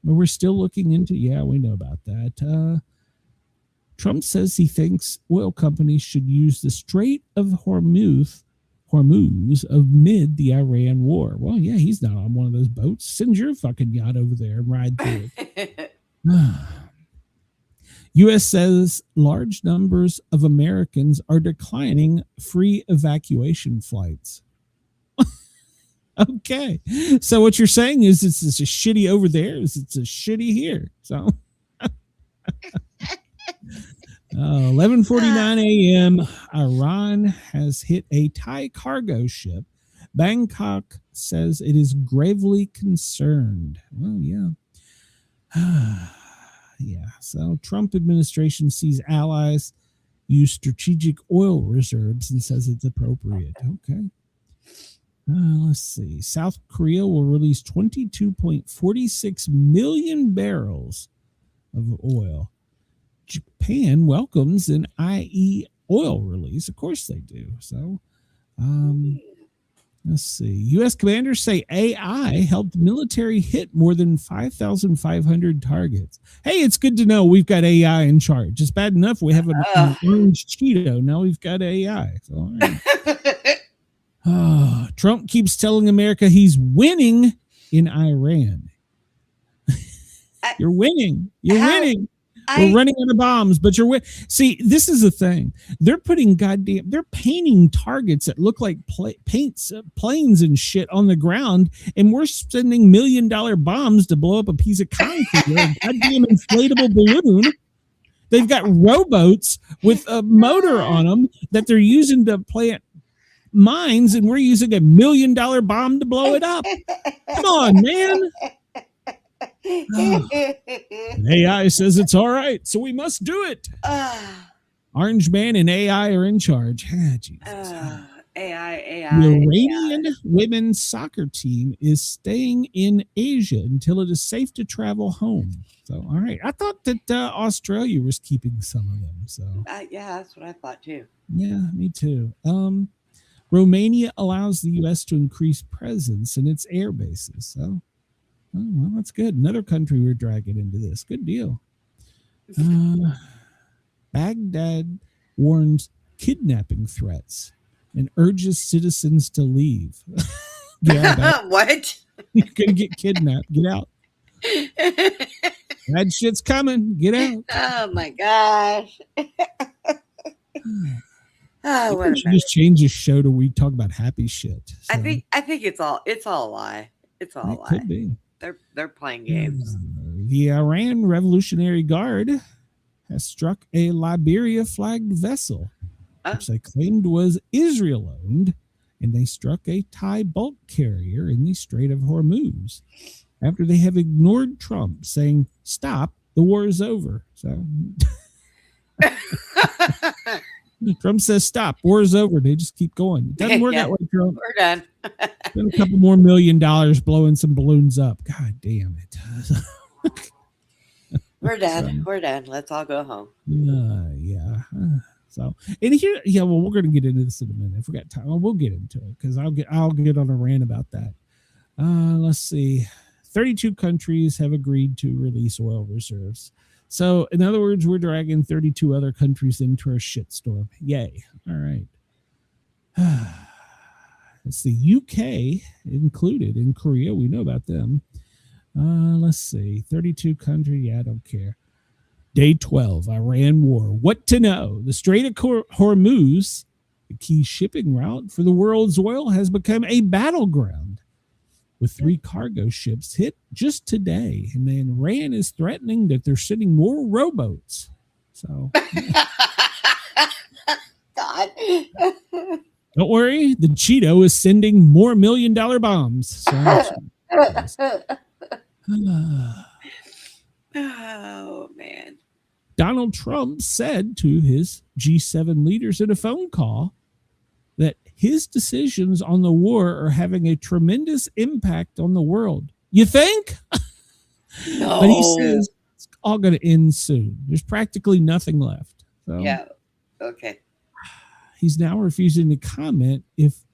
but we're still looking into. Yeah, we know about that. Trump says he thinks oil companies should use the Strait of Hormuz amid the Iran war. Well, yeah, he's not on one of those boats. Send your fucking yacht over there and ride through it. U.S. says large numbers of Americans are declining free evacuation flights. Okay. So what you're saying is it's a shitty over there, it's a shitty here. So 11:49 a.m. Iran has hit a Thai cargo ship. Bangkok says it is gravely concerned. Well, yeah. Yeah. So Trump administration sees allies use strategic oil reserves and says it's appropriate. Okay. Let's see. South Korea will release 22.46 million barrels of oil. Japan welcomes an IE oil release. Of course they do. So, let's see. U.S. commanders say AI helped military hit more than 5,500 targets. Hey, it's good to know we've got AI in charge. It's bad enough we have an orange Cheeto. Now we've got AI. So, all right. Trump keeps telling America he's winning in Iran. You're winning. You're winning. We're running out of bombs, but you're winning. See, this is the thing. They're painting targets that look like planes and shit on the ground, and we're sending $1 million bombs to blow up a piece of concrete or a goddamn inflatable balloon. They've got rowboats with a motor on them that they're using to plant mines, and we're using $1 million bomb to blow it up. Come on, man. AI says it's all right, so we must do it. Orange Man and AI are in charge. Jesus. AI. The Iranian women's soccer team is staying in Asia until it is safe to travel home. So, all right. I thought that Australia was keeping some of them. So, yeah, that's what I thought too. Yeah, me too. Romania allows the U.S. to increase presence in its air bases. So, well, that's good. Another country we're dragging into this. Good deal. Baghdad warns kidnapping threats and urges citizens to leave. What? You're going to get kidnapped. Get out. Bad shit's coming. Get out. Oh, my gosh. We should just change the show to we talk about happy shit. So. I think it's all a lie. It's all a lie. Could be. They're playing games. The Iran Revolutionary Guard has struck a Liberia flagged vessel, which they claimed was Israel owned, and they struck a Thai bulk carrier in the Strait of Hormuz after they have ignored Trump saying, "Stop, the war is over." So Trump says, "Stop, war is over." They just keep going. It doesn't work that way, Trump. We're done. Spend a couple more $1 million blowing some balloons up. God damn it. We're done. We're done. Let's all go home. Yeah. So, and here, yeah, well, we're going to get into this in a minute. If we got time, we'll get into it because I'll get on a rant about that. Let's see. 32 countries have agreed to release oil reserves. So, in other words, we're dragging 32 other countries into our shitstorm. Yay. All right. It's the UK included in Korea. We know about them. Let's see. 32 countries. Yeah, I don't care. Day 12, Iran war. What to know? The Strait of Hormuz, the key shipping route for the world's oil, has become a battleground with 3 cargo ships hit just today. And then Iran is threatening that they're sending more rowboats. So, God. Don't worry, the Cheeto is sending more $1 million bombs. So, oh, man. Donald Trump said to his G7 leaders in a phone call that his decisions on the war are having a tremendous impact on the world. You think? No. But he says it's all going to end soon. There's practically nothing left. So yeah. Okay. He's now refusing to comment if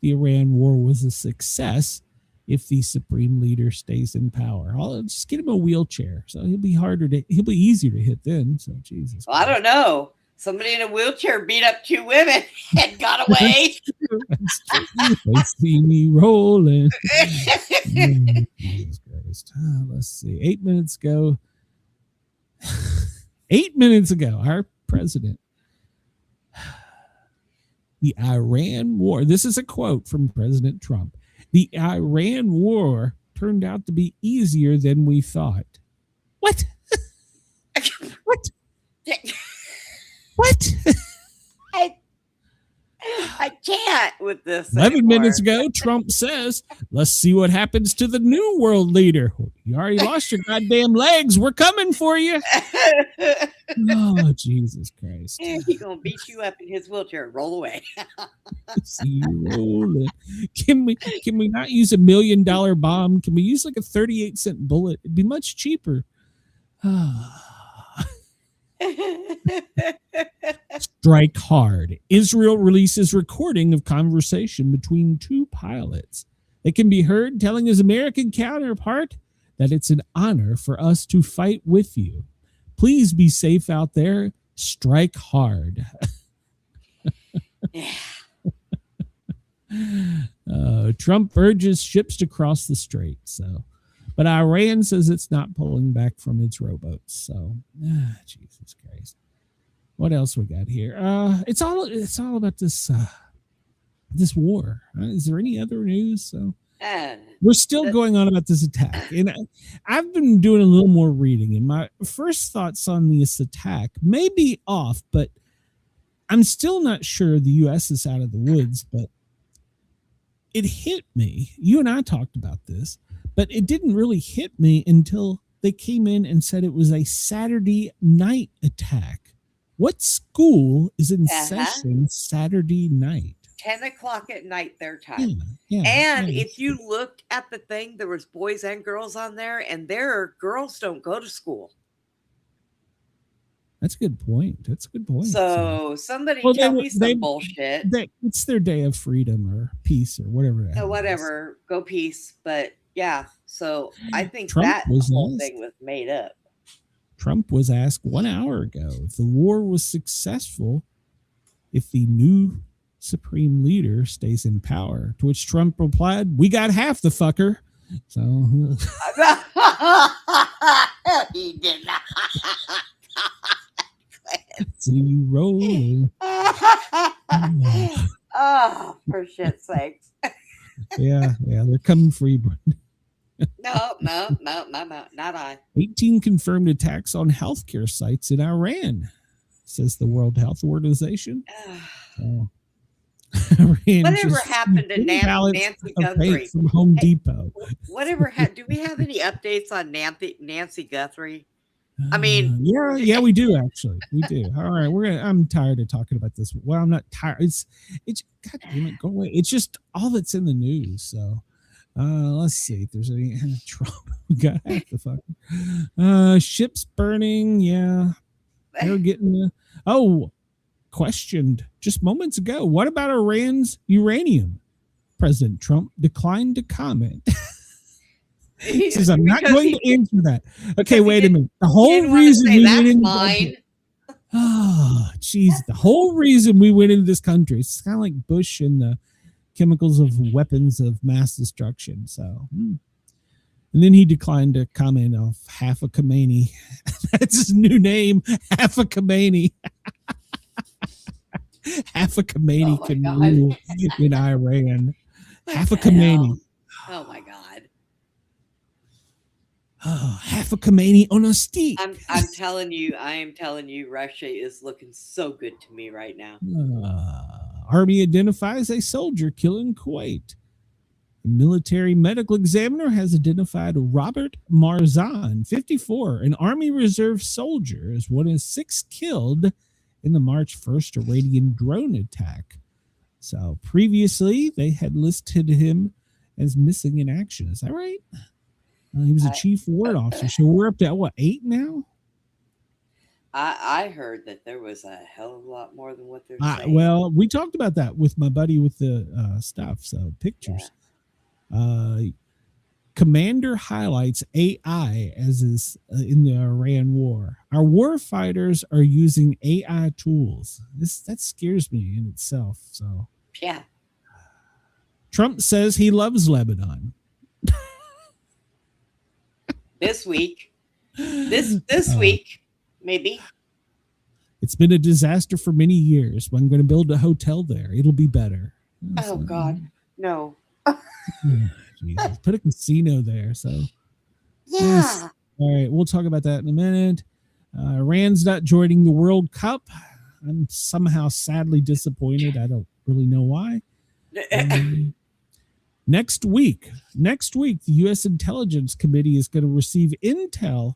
the Iran war was a success if the supreme leader stays in power. I'll just get him a wheelchair. So he'll be easier to hit then. So Jesus. Well, I don't know. Somebody in a wheelchair beat up 2 women and got away. They see me rolling. Jesus Christ. Let's see. 8 minutes ago. 8 minutes ago, our president. The Iran war. This is a quote from President Trump. The Iran war turned out to be easier than we thought. What? What? What? I can't with this. 11 anymore. minutes ago, Trump says, let's see what happens to the new world leader. You already lost your goddamn legs. We're coming for you. Oh, Jesus Christ. He's going to beat you up in his wheelchair and roll away. See you rolling. Can we not use $1 million bomb? Can we use like a 38-cent bullet? It'd be much cheaper. Strike hard. Israel releases recording of conversation between two pilots. It can be heard telling his American counterpart that it's an honor for us to fight with you. Please be safe out there. Strike hard. Trump urges ships to cross the strait. But Iran says it's not pulling back from its rowboats. So, Jesus Christ. What else we got here? It's all about this war. Is there any other news? So we're still going on about this attack, and I've been doing a little more reading. And my first thoughts on this attack may be off, but I'm still not sure the U.S. is out of the woods. But it hit me. You and I talked about this, but it didn't really hit me until they came in and said it was a Saturday night attack. What school is in session Saturday night? 10 o'clock at night their time. If you looked at the thing, there was boys and girls on there, and their girls don't go to school. That's a good point. So somebody tell me some bullshit. It's their day of freedom or peace or whatever. Whatever. Go peace. But yeah, so I think Trump that whole thing was made up. Trump was asked 1 hour ago if the war was successful if the new supreme leader stays in power, to which Trump replied, "We got half the fucker." So he did not. See you rolling. Oh, for shit's sakes. Yeah, they're coming for you, Brenda. No, not I. 18 confirmed attacks on healthcare sites in Iran, says the World Health Organization. Whatever happened to Nancy Guthrie from Home Depot? Whatever do we have any updates on Nancy Guthrie? I mean, yeah, we do actually. We do. All right, I'm tired of talking about this. Well, I'm not tired. It's. God damn it, go away. It's just all that's in the news. So, let's see if there's any Trump. We got half the fucking ships burning. Yeah, they're getting. Questioned just moments ago. What about Iran's uranium? President Trump declined to comment. He says, I'm not going to answer that. Okay, wait a minute. The whole reason we went into mine. Oh, geez. The whole reason we went into this country, it's kind of like Bush and the chemicals of weapons of mass destruction. So, and then he declined to comment on half a Khomeini. That's his new name, half a Khomeini. Half a Khomeini can rule in Iran. Half a Khomeini. Oh my God. Oh, half a Khomeini on a stick. I am telling you, Russia is looking so good to me right now. Army identifies a soldier killed in Kuwait. A military medical examiner has identified Robert Marzan, 54, an Army Reserve soldier, as one of 6 killed in the March 1st Iranian drone attack. So previously, they had listed him as missing in action. Is that right? He was a chief warrant officer. So we're up to, 8 now? I heard that there was a hell of a lot more than what they're saying. Well, we talked about that with my buddy with the stuff, so pictures. Yeah. Commander highlights AI as is in the Iran war. Our war fighters are using AI tools. That scares me in itself. So yeah. Trump says he loves Lebanon. This week. This week, maybe. It's been a disaster for many years. But I'm going to build a hotel there. It'll be better. Oh God, no. Jesus. Put a casino there. So yeah. Yes. All right, we'll talk about that in a minute. Iran's not joining the World Cup. I'm somehow sadly disappointed. I don't really know why. Next week, the U.S. Intelligence Committee is going to receive intel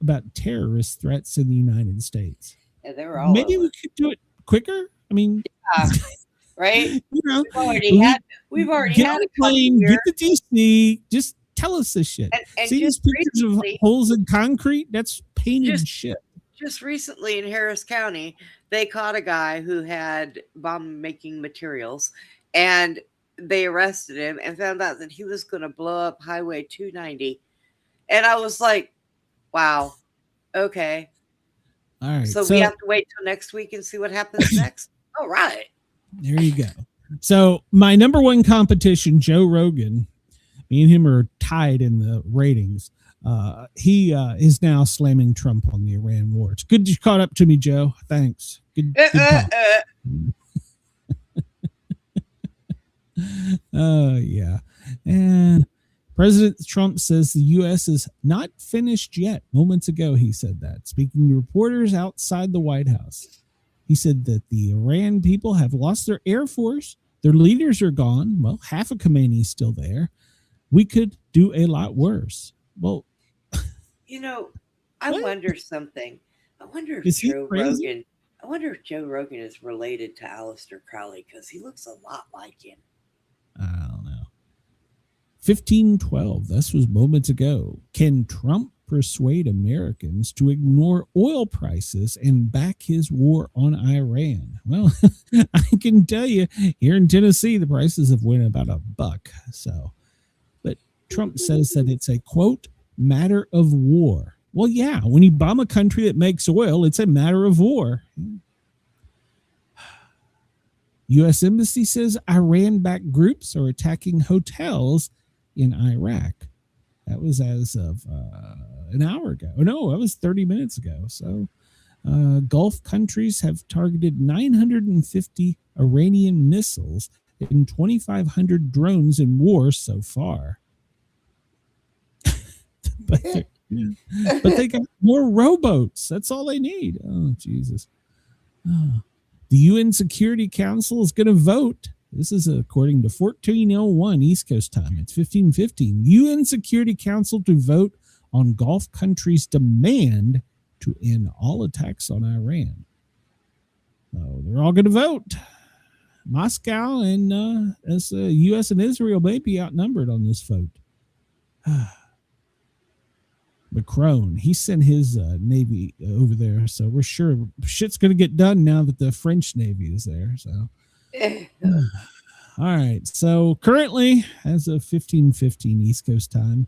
about terrorist threats in the United States. Yeah, they were all Maybe over. we could do it quicker. I mean, right? You know, We've already get had on a the plane, couple get to DC, just tell us this shit. And See these just pictures recently- of holes in concrete? That's painted Just- shit. Just recently in Harris County, they caught a guy who had bomb-making materials, and they arrested him and found out that he was going to blow up Highway 290. And I was like, wow, okay. All right. So we have to wait till next week and see what happens next? All right. There you go. So my number one competition, Joe Rogan, me and him are tied in the ratings. He is now slamming Trump on the Iran war. It's good you caught up to me, Joe. Thanks. Good talk. Yeah. And President Trump says the U.S. is not finished yet. Moments ago, he said that, speaking to reporters outside the White House. He said that the Iran people have lost their air force. Their leaders are gone. Well, half of Khomeini's still there. We could do a lot worse. Well, You know, I wonder something. I wonder if Is he Joe crazy? Rogan. I wonder if Joe Rogan is related to Aleister Crowley because he looks a lot like him. I don't know. 1512. This was moments ago. Can Trump persuade Americans to ignore oil prices and back his war on Iran? Well, I can tell you here in Tennessee, the prices have went about $1. So, but Trump says that it's a quote matter of war. Well, yeah, when you bomb a country that makes oil, it's a matter of war. U.S. Embassy says Iran-backed groups are attacking hotels in Iraq. That was as of an hour ago. No, that was 30 minutes ago. So Gulf countries have targeted 950 Iranian missiles and 2,500 drones in war so far. but they got more rowboats. That's all they need. Oh, Jesus. Oh. The UN Security Council is going to vote. This is according to 1401 East Coast time. It's 1515. UN Security Council to vote on Gulf countries' demand to end all attacks on Iran. So they're all going to vote. Moscow and U.S. and Israel may be outnumbered on this vote. Macron, he sent his Navy over there, so we're sure shit's going to get done now that the French Navy is there. So, all right. So currently, as of 15:15 East Coast time,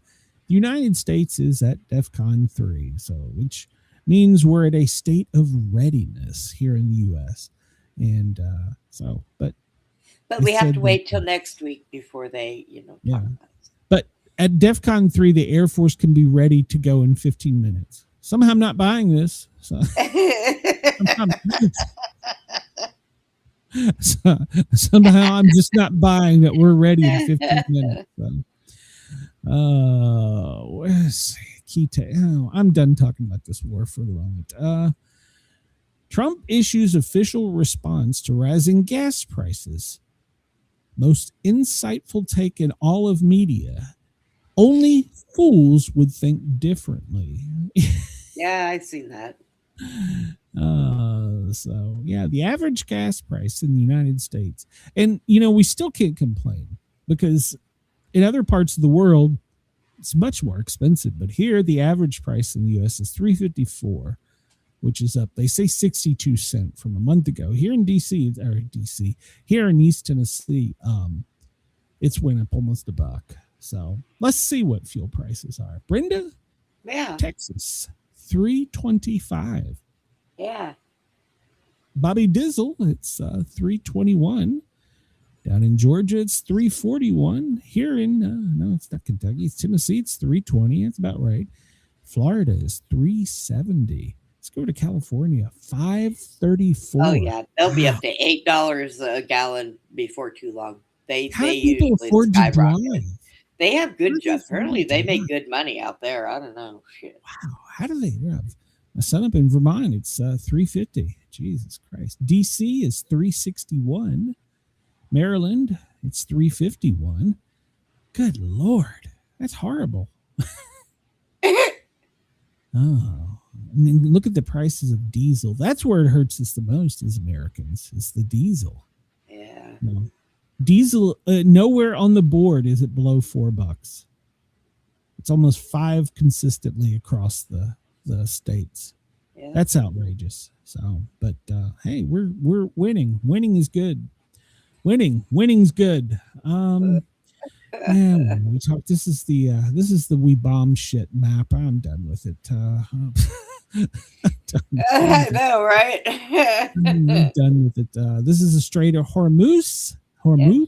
the United States is at DEFCON 3, so which means we're at a state of readiness here in the U.S. And but we have to wait till next week before they, talk about it. But at DEFCON 3, the Air Force can be ready to go in 15 minutes. Somehow I'm not buying this. So, somehow I'm just not buying that we're ready in 15 minutes. So, I'm done talking about this war for the moment. Trump issues official response to rising gas prices. Most insightful take in all of media. Only fools would think differently. Yeah, I've seen that. So yeah, the average gas price in the United States, and we still can't complain because in other parts of the world it's much more expensive. But here, the average price in the U.S. is $3.54, which is up. They say 62 cents from a month ago. Here in DC, here in East Tennessee, it's went up almost $1. So let's see what fuel prices are. Brenda, Yeah. Texas, $3.25. Yeah. Bobby Dizzle, it's $3.21. Down in Georgia, it's $3.41. Here in no, it's not Kentucky, it's Tennessee, it's $3.20. That's about right. Florida is $3.70. Let's go to California, $5.34. Oh yeah, they'll be up to $8 a gallon before too long. How do people afford to drive? They have good jobs. Apparently, they make good money out there. I don't know. Shit. Wow, how do they drive? Sun up in Vermont, it's 350. Jesus Christ. DC is 361. Maryland, it's 351. Good Lord. That's horrible. Oh, I mean, look at the prices of diesel. That's where it hurts us the most as Americans, is the diesel. Yeah. No. Diesel, nowhere on the board is it below $4. It's almost $5 consistently across the states. Yeah. That's outrageous. So, but hey, we're winning. Winning is good. Winning's good. Yeah, we talk. This is the we bomb shit map. I'm done with it. I know, right? I'm done with it. This is a Strait of Hormuz, however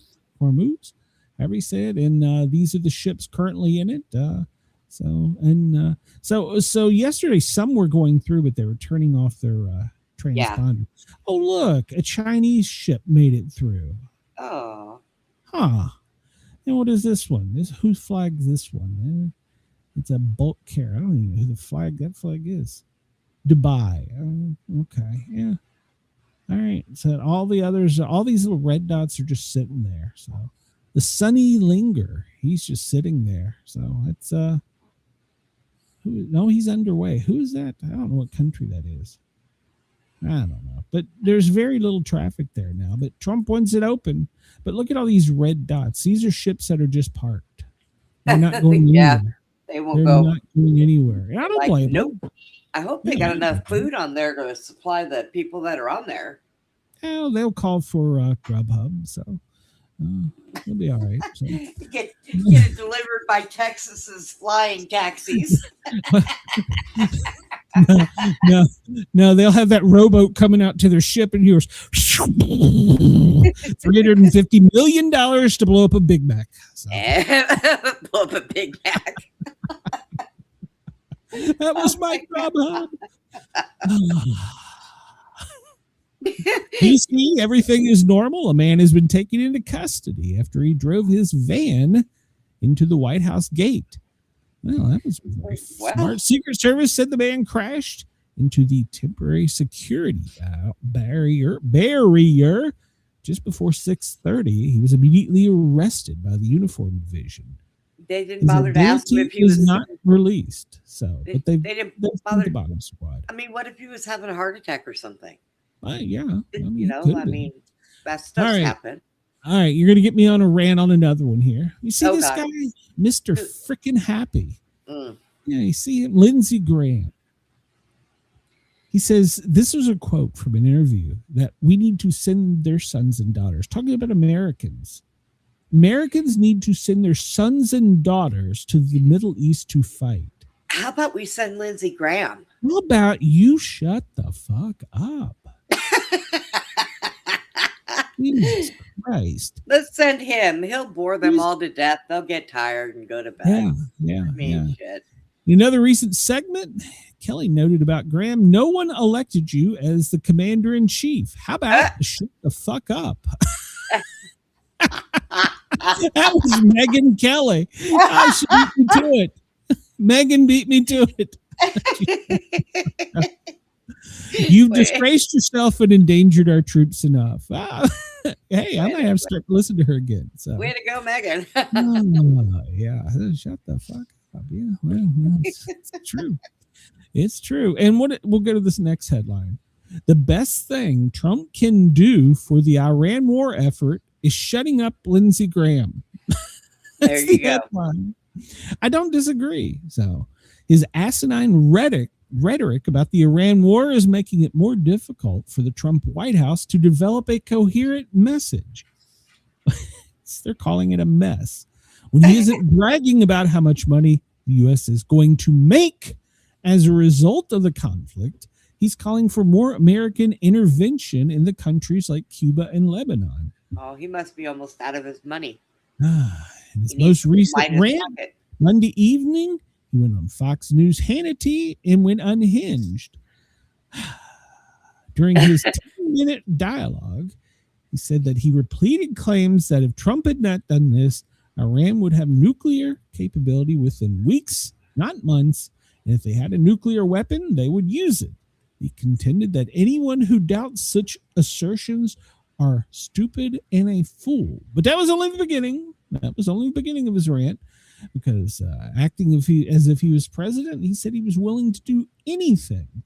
you say it, and these are the ships currently in it. So yesterday some were going through, but they were turning off their transponder. Yeah. Oh, look, a Chinese ship made it through. Oh, huh. And what is this one? Whose flag is this one? It's a bulk carrier. I don't even know who that flag is. Dubai. Okay, yeah. All right. So all the others, all these little red dots are just sitting there. So the Sunny Linger, he's just sitting there. So it's no, he's underway. Who is that? I don't know what country that is. I don't know. But there's very little traffic there now. But Trump wants it open. But look at all these red dots. These are ships that are just parked. They're not going anywhere. They won't go. Not going anywhere. I don't blame them. I hope they got enough food on there to supply the people that are on there. Well, they'll call for Grubhub, so it'll be all right. So. Get it delivered by Texas's flying taxis. No, they'll have that rowboat coming out to their ship, and here's $350 million to blow up a Big Mac. So. Blow up a Big Mac. That was my Grubhub. DC, everything is normal. A man has been taken into custody after he drove his van into the White House gate. Well, that was very smart. Secret Service said the man crashed into the temporary security barrier just before 6:30. He was immediately arrested by the uniform division. They didn't bother to ask him if he was not released. So, they but they didn't bother the bottom squad. I mean, what if he was having a heart attack or something? Yeah, that stuff happen. All right, you're gonna get me on a rant on another one here. You see this guy, Mr. Frickin' Happy. Yeah, you see him, Lindsey Graham. He says this was a quote from an interview that we need to send their sons and daughters. Talking about Americans. Americans need to send their sons and daughters to the Middle East to fight. How about we send Lindsey Graham? How about you shut the fuck up? Jesus Christ. Let's send him. He'll bore them all to death. They'll get tired and go to bed. Shit. In another recent segment, Kelly noted about Graham, no one elected you as the commander-in-chief. How about shut the fuck up? That was Megyn Kelly. She beat me to it. Megyn beat me to it. You've disgraced yourself and endangered our troops enough. Hey, I might have to start listening to her again. So. Way to go, Megyn. Yeah, shut the fuck up. Yeah, well, it's true. It's true. And we'll go to this next headline. The best thing Trump can do for the Iran war effort is shutting up Lindsey Graham. There you go. Headline. I don't disagree. So his asinine rhetoric about the Iran war is making it more difficult for the Trump White House to develop a coherent message. They're calling it a mess. When he isn't bragging about how much money the U.S. is going to make as a result of the conflict, he's calling for more American intervention in the countries like Cuba and Lebanon. Oh, he must be almost out of his money. In his most recent rant, Monday evening, he went on Fox News Hannity and went unhinged. During his 10-minute dialogue, he said that he repeated claims that if Trump had not done this, Iran would have nuclear capability within weeks, not months, And if they had a nuclear weapon, they would use it. He contended that anyone who doubts such assertions are stupid and a fool. But that was only the beginning. That was only the beginning of his rant, because acting as if he was president, he said he was willing to do anything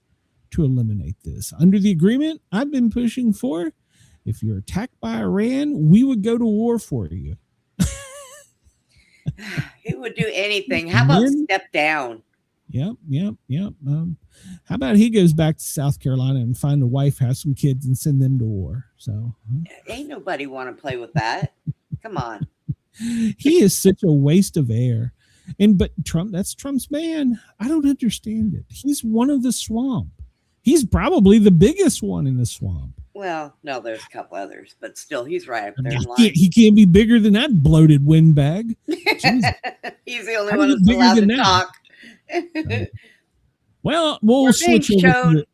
to eliminate this. Under the agreement I've been pushing for, if you're attacked by Iran, we would go to war for you. He would do anything. How about step down? Yep. How about he goes back to South Carolina and find a wife, have some kids, and send them to war? So ain't nobody want to play with that. Come on. He is such a waste of air. But Trump, that's Trump's man. I don't understand it. He's one of the swamp. He's probably the biggest one in the swamp. Well, no, there's a couple others, but still, he's right up there in line. He can't be bigger than that bloated windbag. He's the only one who's allowed to talk. Well, we'll switch over.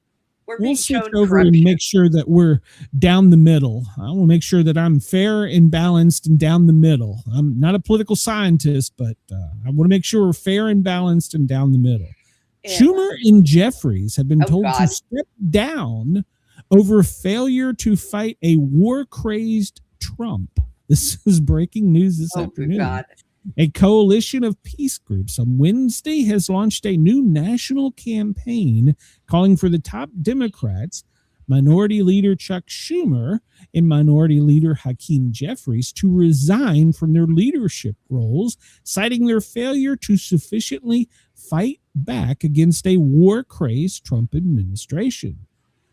We'll switch over corruption. And make sure that we're down the middle. I will make sure that I'm fair and balanced and down the middle. I'm not a political scientist, but I want to make sure we're fair and balanced and down the middle. Yeah. Schumer and Jeffries have been told to step down over failure to fight a war-crazed Trump. This is breaking news this afternoon. God. A coalition of peace groups on Wednesday has launched a new national campaign calling for the top Democrats, Minority Leader Chuck Schumer and Minority Leader Hakeem Jeffries, to resign from their leadership roles, citing their failure to sufficiently fight back against a war-crazed Trump administration.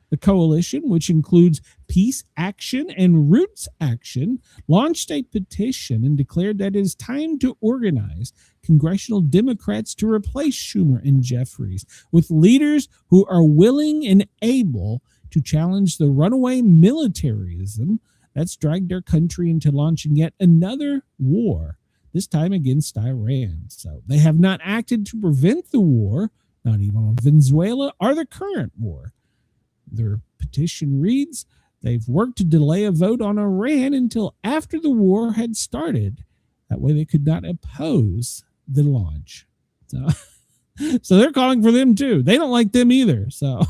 The coalition, which includes Peace Action and Roots Action, launched a petition and declared that it is time to organize congressional Democrats to replace Schumer and Jeffries with leaders who are willing and able to challenge the runaway militarism that's dragged our country into launching yet another war, this time against Iran. So they have not acted to prevent the war, not even on Venezuela or the current war. Their petition reads, they've worked to delay a vote on Iran until after the war had started. That way they could not oppose the launch. So they're calling for them too. They don't like them either. So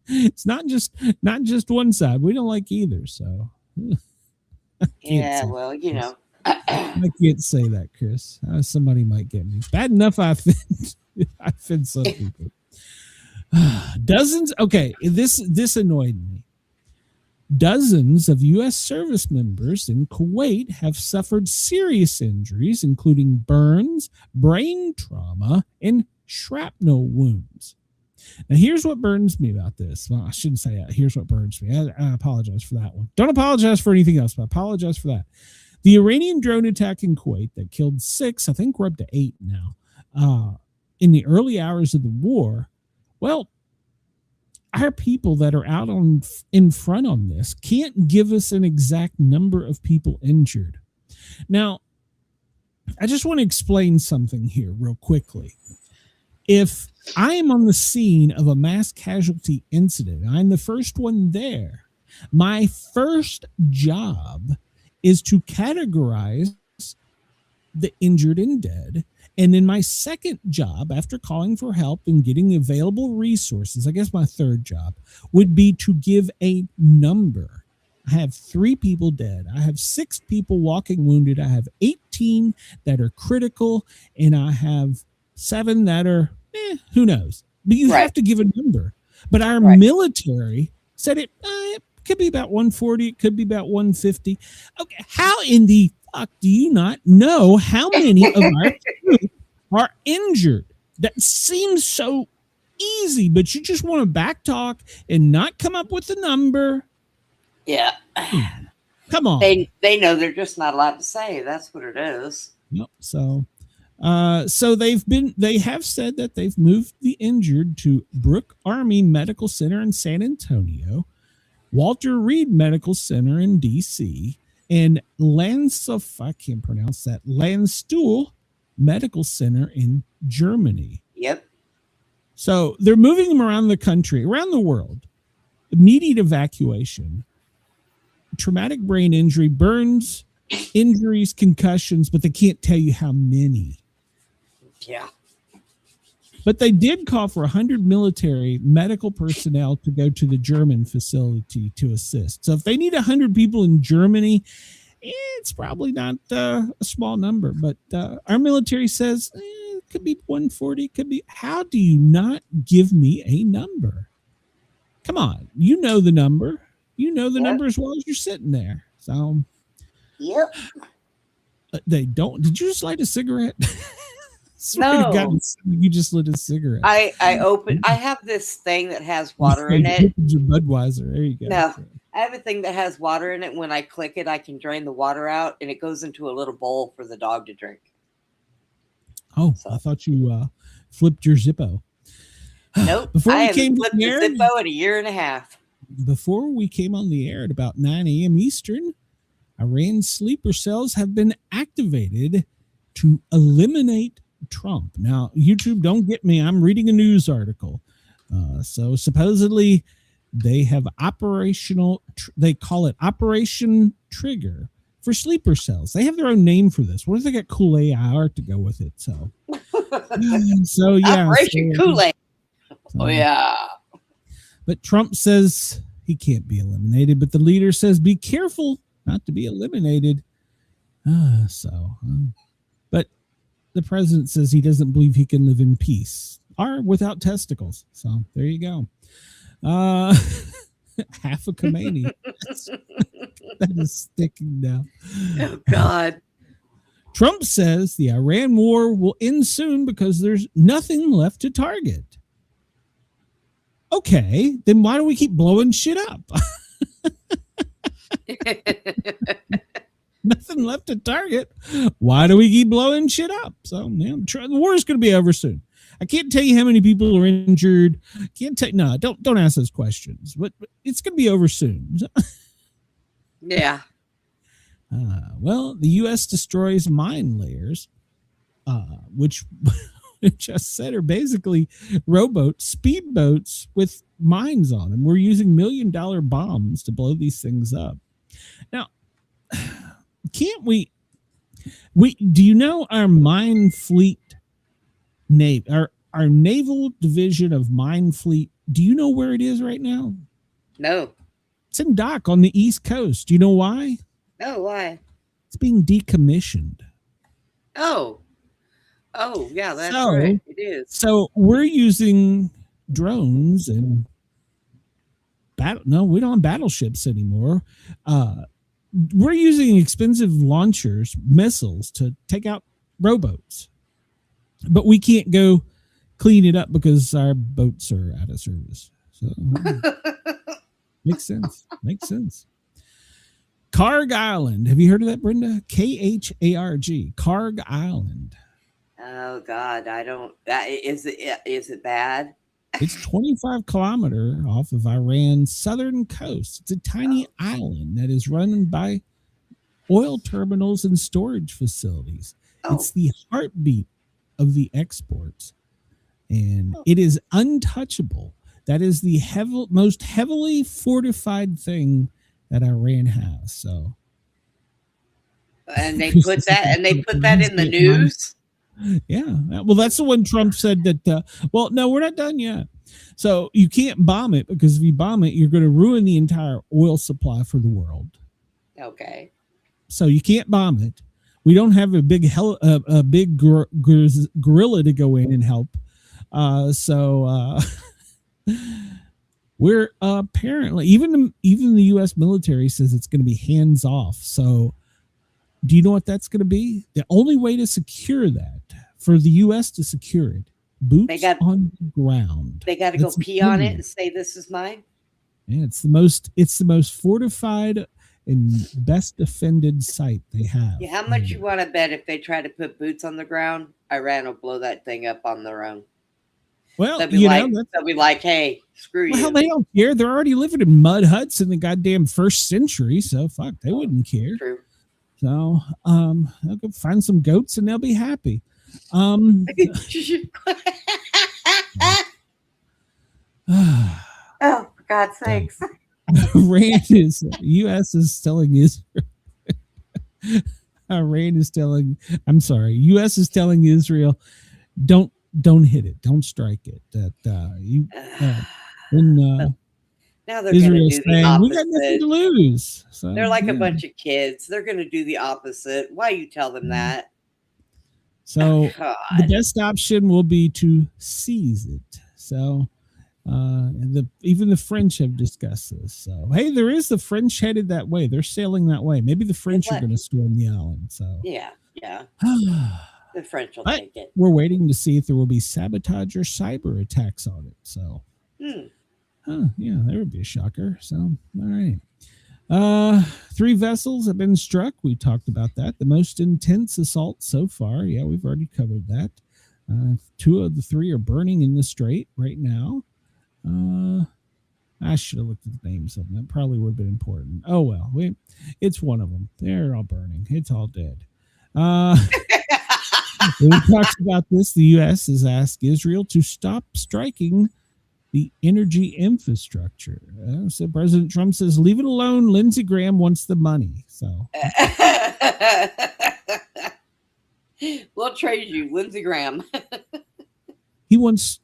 it's not just one side. We don't like either. So yeah, well, you know. I can't say that, Chris. Somebody might get me. Bad enough I offend some people. Dozens. Okay, this annoyed me. Dozens of U.S. service members in Kuwait have suffered serious injuries, including burns, brain trauma, and shrapnel wounds. Now, here's what burns me about this. Well, I shouldn't say that. Here's what burns me. I apologize for that one. Don't apologize for anything else, but I apologize for that. The Iranian drone attack in Kuwait that killed 6, I think we're up to 8 now, in the early hours of the war. Well, our people that are out in front on this can't give us an exact number of people injured. Now, I just want to explain something here real quickly. If I am on the scene of a mass casualty incident, I'm the first one there, my first job is to categorize the injured and dead. And then my second job, after calling for help and getting available resources, I guess my third job would be to give a number. I have 3 people dead. I have 6 people walking wounded. I have 18 that are critical, and I have 7 that are, who knows? But you have to give a number. But our military said it could be about 140. It could be about 150. Okay, how in the fuck do you not know how many of our troops are injured? That seems so easy, but you just want to backtalk and not come up with a number. Yeah. Come on. They know they're just not allowed to say. That's what it is. Yep. So they have said that they've moved the injured to Brooke Army Medical Center in San Antonio, Walter Reed Medical Center in DC, and I can't pronounce that, Landstuhl Medical Center in Germany. Yep. So they're moving them around the country, around the world. Immediate evacuation, traumatic brain injury, burns, injuries, concussions, but they can't tell you how many. Yeah. But they did call for 100 military medical personnel to go to the German facility to assist. So if they need 100 people in Germany, it's probably not a small number. But our military says it could be 140. Could be. How do you not give me a number? Come on, you know the number. You know the number as well as you're sitting there. So, yep. They don't. Did you just light a cigarette? No. God, you just lit a cigarette. I have this thing that has water in it. Your Budweiser. There you go. No, I have a thing that has water in it. When I click it, I can drain the water out, and it goes into a little bowl for the dog to drink. Oh, so. I thought you flipped your Zippo. Nope. Before I we came flipped the Zippo in a year and a half. Before we came on the air at about 9 a.m. Eastern, Iran's sleeper cells have been activated to eliminate Trump. Now, YouTube, don't get me. I'm reading a news article. So supposedly they have they call it Operation Trigger for sleeper cells. They have their own name for this. What if they got cool AI art to go with it? So yeah. Operation Kool-Aid. Oh, yeah. But Trump says he can't be eliminated, but the leader says be careful not to be eliminated. But the president says he doesn't believe he can live in peace or without testicles. So there you go. Half a Khomeini. That is sticking now. Oh, God. Trump says the Iran war will end soon because there's nothing left to target. Okay, then why do we keep blowing shit up? Nothing left to target. Why do we keep blowing shit up? So, man, the war is going to be over soon. I can't tell you how many people are injured. Can't tell. No, don't ask those questions. But it's going to be over soon. Yeah. Well, the U.S. destroys mine layers, which just said are basically rowboats, speedboats with mines on them. We're using $1 million bombs to blow these things up. Now, can't we do you know our mine fleet our naval division of mine fleet, do you know where it is right now? No. It's in dock on the East Coast. Do you know why? No, why? It's being decommissioned. Oh, yeah, that's right. It is. So we're using drones and we don't have battleships anymore. We're using expensive launchers, missiles to take out rowboats. But we can't go clean it up because our boats are out of service. So makes sense. Makes sense. Karg Island. Have you heard of that, Brenda? KHARG. Karg Island. Oh God, I don't. Is it bad? It's 25 kilometers off of Iran's southern coast. It's a tiny island that is run by oil terminals and storage facilities. It's the heartbeat of the exports, and it is untouchable. That is the most heavily fortified thing that Iran has. So, and they put that in the news. Yeah, well, that's the one Trump said that. Well, no, we're not done yet. So you can't bomb it because if you bomb it, you're going to ruin the entire oil supply for the world. Okay. So you can't bomb it. We don't have a big gorilla to go in and help. We're apparently even the U.S. military says it's going to be hands off. So do you know what that's going to be? The only way to secure that, for the U.S. to secure it, boots on the ground. They got to go pee on it and say, "This is mine." Yeah, it's the most fortified and best defended site they have. Yeah, how much you want to bet if they try to put boots on the ground, Iran will blow that thing up on their own? Well, they'll be like, "Hey, screw you." Well, they don't care. They're already living in mud huts in the goddamn first century, so fuck, they wouldn't care. True. So, they'll go find some goats and they'll be happy. Oh, for God's sakes. U.S. is telling Israel. U.S. is telling Israel, don't don't hit it. Don't strike it. That when now they're going to Israel's do the saying we got nothing opposite. to lose. So, They're like yeah. a bunch of kids. They're going to do the opposite. Why you tell them that? So God. the best option will be to seize it. So even the French have discussed this. So hey, there is the French headed that way. They're sailing that way. Maybe the French are going to storm the island. So yeah. The French will take it. We're waiting to see if there will be sabotage or cyber attacks on it. So yeah, there would be a shocker. So all right. 3 vessels have been struck. We talked about that. The most intense assault so far. Yeah, we've already covered that. 2 of the 3 are burning in the strait right now. I should have looked at the names of them. That probably would have been important. Oh well, it's one of them. They're all burning. It's all dead. We talked about this. The U.S. has asked Israel to stop striking the energy infrastructure. So President Trump says, leave it alone. Lindsey Graham wants the money. So we'll trade you, Lindsey Graham.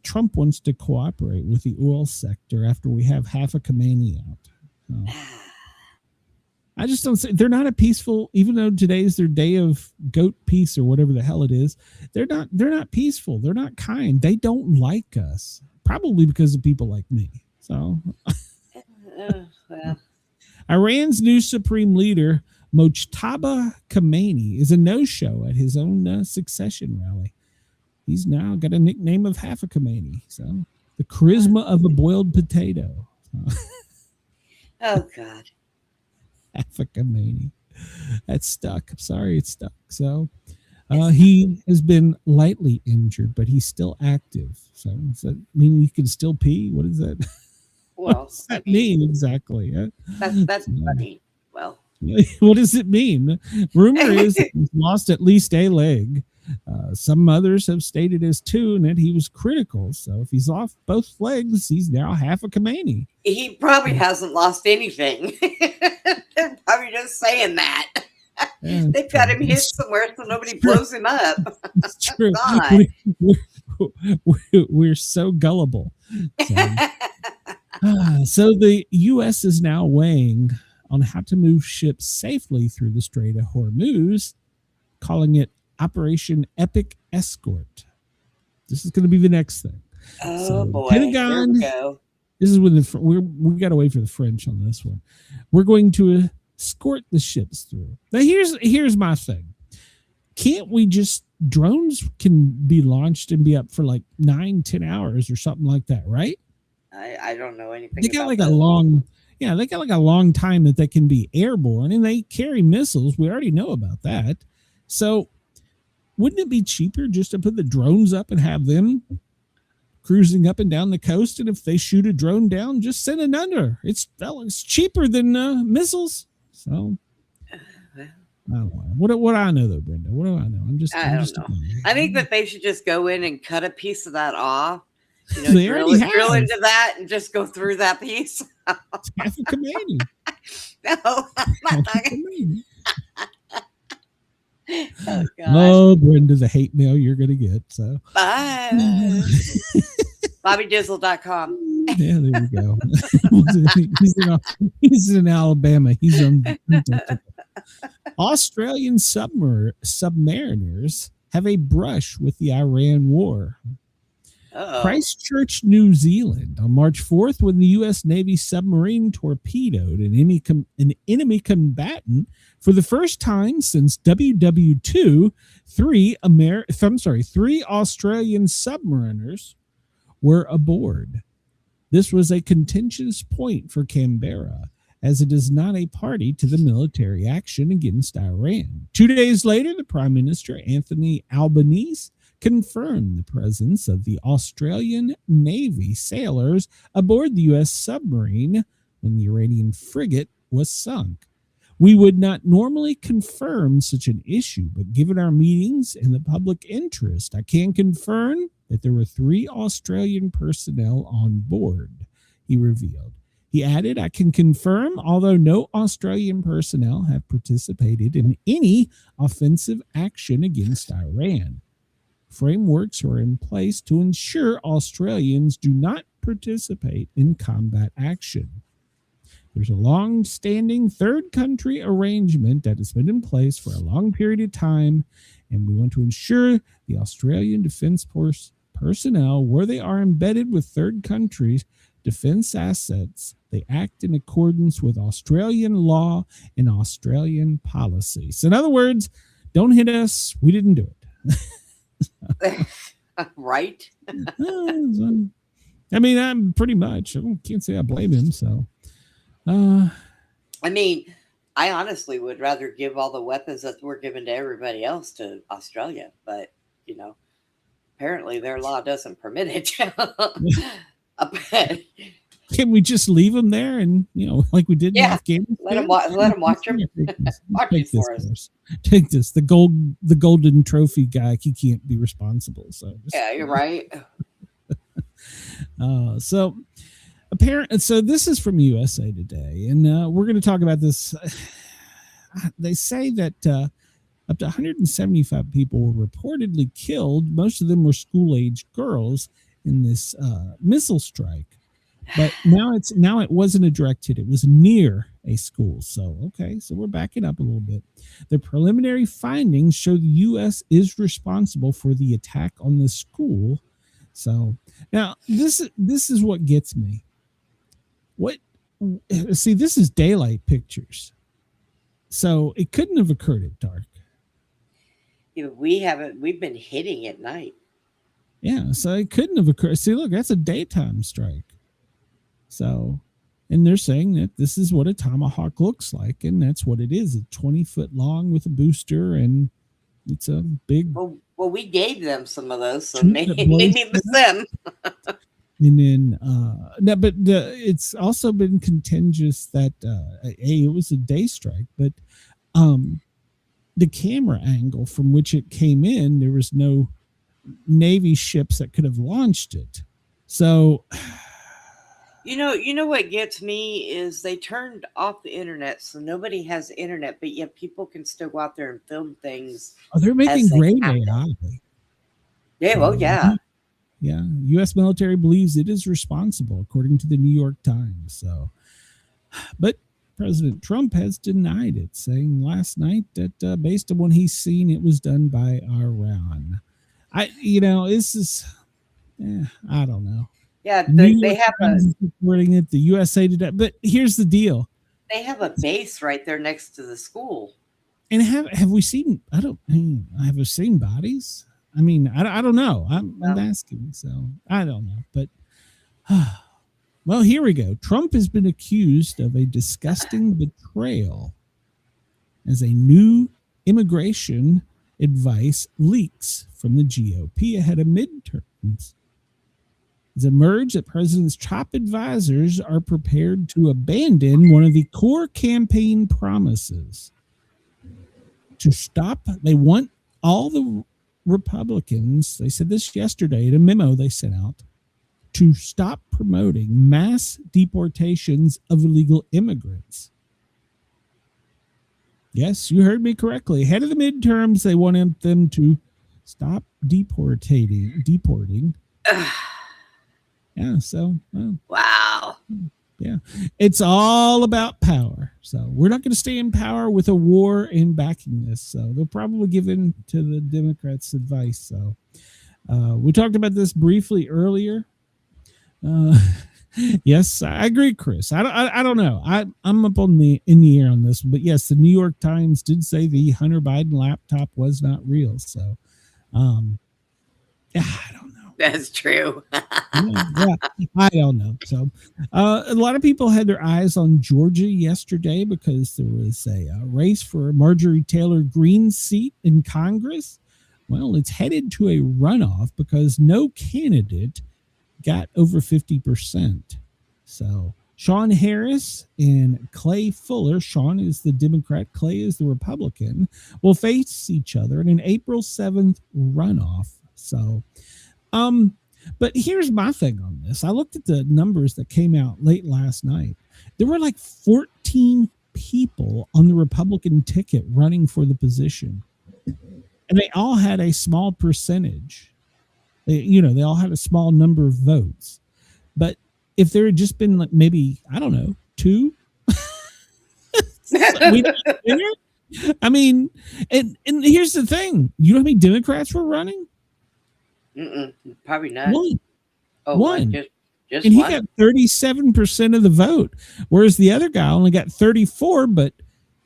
Trump wants to cooperate with the oil sector after we have half a Khamenei out. So, I just don't say they're not a peaceful, even though today's their day of goat peace or whatever the hell it is. They're not peaceful. They're not kind. They don't like us. Probably because of people like me. So, well. Iran's new supreme leader, Mojtaba Khamenei, is a no-show at his own succession rally. He's now got a nickname of half a Khamenei. So, the charisma of a boiled potato. Oh, God. Half a Khamenei. That's stuck. I'm sorry, it's stuck. So, he has been lightly injured, but he's still active. So does that mean he can still pee? What is that? Well, what does that mean exactly? That's funny. Well, what does it mean? Rumor is that he's lost at least a leg. Some others have stated as 2 and that he was critical. So if he's off both legs, he's now half a Khamenei. he probably hasn't lost anything. They're probably just saying that. They've got him hid somewhere so nobody blows him up. It's true. We're so gullible. So the U.S. is now weighing on how to move ships safely through the Strait of Hormuz, calling it Operation Epic Escort. This is going to be the next thing. Oh, boy. Pentagon, Here we go. This is when we got to wait for the French on this one. We're going to escort the ships through. Now here's my thing. Can't we just, drones can be launched and be up for like 9-10 hours or something like that, right? I don't know anything. They got about like that. they got like a long time that they can be airborne, and they carry missiles. We already know about that. So wouldn't it be cheaper just to put the drones up and have them cruising up and down the coast? And if they shoot a drone down, just send it under. It's cheaper than missiles. So I don't know. What do I know though, Brenda? What do I know? I don't know. I think that they should just go in and cut a piece of that off. They drill into that and just go through that piece. It's half a Khamenei. No, I'm not talking. Oh, God. Oh, Brenda, the hate mail you're going to get. So Bye. BobbyDizzle.com. Yeah, there we go. he's in Alabama. He's on. Australian submariners have a brush with the Iran war. Uh-oh. Christchurch, New Zealand, on March 4th, when the U.S. Navy submarine torpedoed an enemy combatant for the first time since WW2, three Australian submariners were aboard. This was a contentious point for Canberra, as it is not a party to the military action against Iran. 2 days later, the Prime Minister, Anthony Albanese, confirmed the presence of the Australian Navy sailors aboard the U.S. submarine when the Iranian frigate was sunk. We would not normally confirm such an issue, but given our meetings and the public interest, I can confirm that there were 3 Australian personnel on board, he revealed. He added, I can confirm, although no Australian personnel have participated in any offensive action against Iran. frameworks are in place to ensure Australians do not participate in combat action. There's a long-standing third country arrangement that has been in place for a long period of time, and we want to ensure the Australian Defence Force personnel, where they are embedded with third countries' defence assets, they act in accordance with Australian law and Australian policies. In other words, don't hit us. We didn't do it. Right? I mean, I'm pretty much. I can't say I blame him. So, I mean, I honestly would rather give all the weapons that were given to everybody else to Australia, but apparently their law doesn't permit it. Can we just leave them there and, like we did in Afghanistan? Let them watch them. Watch it for us. Take this. The golden trophy guy, he can't be responsible. So you're right. So this is from USA Today, and we're going to talk about this. They say that up to 175 people were reportedly killed. Most of them were school-aged girls in this missile strike. But now it wasn't a direct hit. It was near a school. So we're backing up a little bit. The preliminary findings show the U.S. is responsible for the attack on the school. So now this is what gets me. This is daylight pictures. So it couldn't have occurred at dark. Yeah, we've been hitting at night. Yeah, so it couldn't have occurred. See, look, that's a daytime strike. So, and they're saying that this is what a Tomahawk looks like, and that's what it is. It's 20 foot long with a booster, and it's a big. Well, we gave them some of those, so maybe it was them. And then, it's also been contentious that it was a day strike, but the camera angle from which it came in, there was no Navy ships that could have launched it. So, you know what gets me is they turned off the internet, so nobody has internet, but yet people can still go out there and film things. Oh, they're making great AI. Yeah, well, yeah. Yeah, U.S. military believes it is responsible, according to the New York Times. So, but President Trump has denied it, saying last night that based on what he's seen, it was done by Iran. This is, I don't know. Yeah, they have supporting it. The USA Today, but here's the deal: they have a base right there next to the school. And have we seen? Have we seen bodies? I mean, I don't know. I'm asking, so I don't know. But well, here we go. Trump has been accused of a disgusting betrayal as a new immigration advice leaks from the GOP ahead of midterms. It's emerged that President's top advisors are prepared to abandon one of the core campaign promises to stop. They want all the Republicans, they said this yesterday in a memo they sent out, to stop promoting mass deportations of illegal immigrants. Yes, you heard me correctly. Ahead of the midterms, they wanted them to stop deporting. Yeah, so wow. Yeah, it's all about power. So we're not going to stay in power with a war in backing this. So they'll probably give in to the Democrats' advice. So we talked about this briefly earlier. Yes, I agree, Chris. I don't know. I'm up in the air on this, but yes, the New York Times did say the Hunter Biden laptop was not real. So, I don't know. That's true. Yeah, I don't know. So, a lot of people had their eyes on Georgia yesterday because there was a race for Marjorie Taylor Greene's seat in Congress. Well, it's headed to a runoff because no candidate got over 50%. So Sean Harris and Clay Fuller, Sean is the Democrat, Clay is the Republican, will face each other in an April 7th runoff. So, but here's my thing on this. I looked at the numbers that came out late last night. There were like 14 people on the Republican ticket running for the position. and they all had a small percentage. They all had a small number of votes. But if there had just been like maybe, I don't know, 2, I mean, and here's the thing. You know how many Democrats were running? Probably not. One. One. Just and he one? got 37% of the vote, whereas the other guy only got 34, but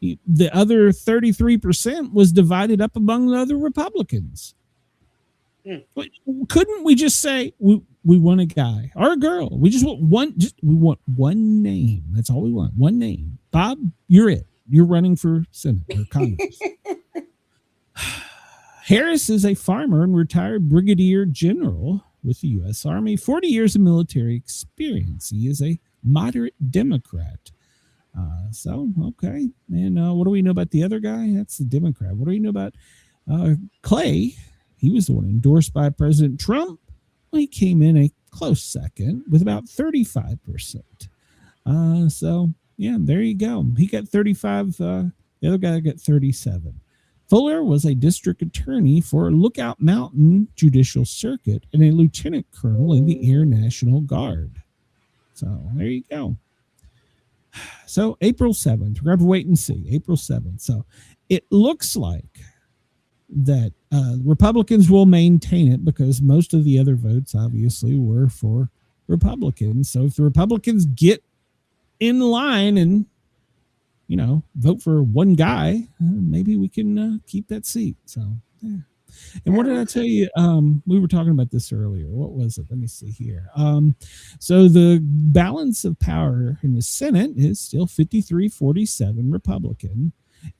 the other 33% was divided up among the other Republicans. Couldn't we just say we want a guy or a girl? We just want one. We want one name. That's all we want. One name. Bob, you're it. You're running for Senate or Congress. Harris is a farmer and retired brigadier general with the U.S. Army. 40 years of military experience. He is a moderate Democrat. Okay. And what do we know about the other guy? That's the Democrat. What do we know about Clay? He was the one endorsed by President Trump. Well, he came in a close second with about 35%. Yeah, there you go. He got 35. The other guy got 37. Fuller was a district attorney for Lookout Mountain Judicial Circuit and a lieutenant colonel in the Air National Guard. So there you go. So April 7th, we're going to have to wait and see. April 7th. So it looks like that Republicans will maintain it because most of the other votes obviously were for Republicans. So if the Republicans get in line and, vote for one guy, maybe we can keep that seat. So, yeah. And what did I tell you? We were talking about this earlier. What was it? Let me see here. So the balance of power in the Senate is still 53-47 Republican.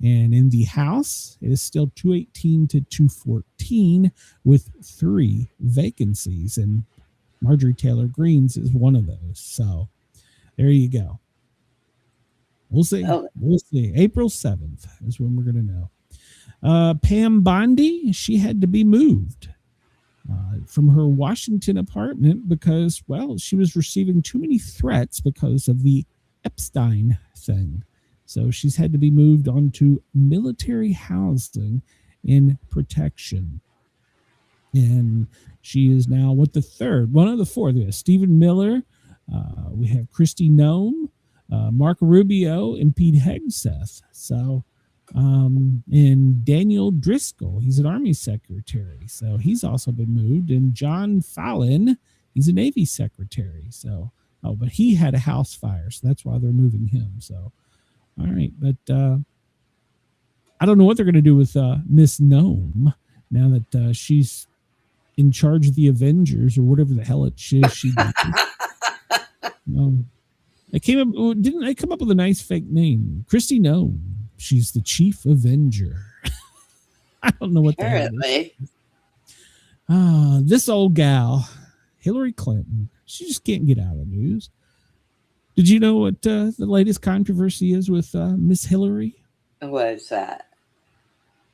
And in the House, it is still 218 to 214 with 3 vacancies. And Marjorie Taylor Greene is one of those. So there you go. We'll see. We'll see. April 7th is when we're going to know. Pam Bondi, she had to be moved from her Washington apartment because, well, she was receiving too many threats because of the Epstein thing. So she's had to be moved onto military housing in protection. And she is now one of the 4. We have Stephen Miller. We have Kristi Noem, Marco Rubio, and Pete Hegseth. So, and Daniel Driscoll, he's an Army secretary. So he's also been moved. And John Fallon, he's a Navy secretary. So, but he had a house fire. So that's why they're moving him. So, all right. But I don't know what they're going to do with Miss Noem now that she's in charge of the Avengers or whatever the hell she does. Didn't they come up with a nice fake name? Kristi Noem. She's the chief Avenger. I don't know what that is. This old gal, Hillary Clinton, she just can't get out of the news. Did you know what the latest controversy is with Miss Hillary? What is that?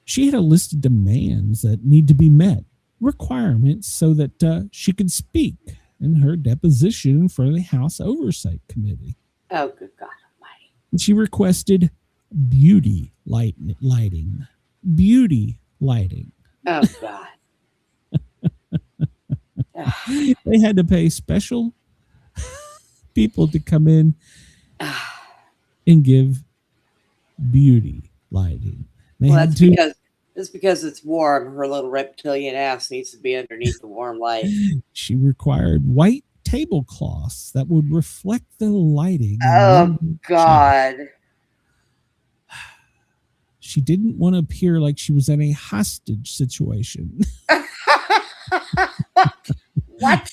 She had a list of demands that need to be met, requirements so that she could speak in her deposition in front of the House Oversight Committee. Oh, good God Almighty. And she requested beauty lighting. Beauty lighting. Oh, God. They had to pay special people to come in and give beauty lighting. It's because it's warm. Her little reptilian ass needs to be underneath the warm light. She required white tablecloths that would reflect the lighting. Oh, God. She didn't want to appear like she was in a hostage situation. What?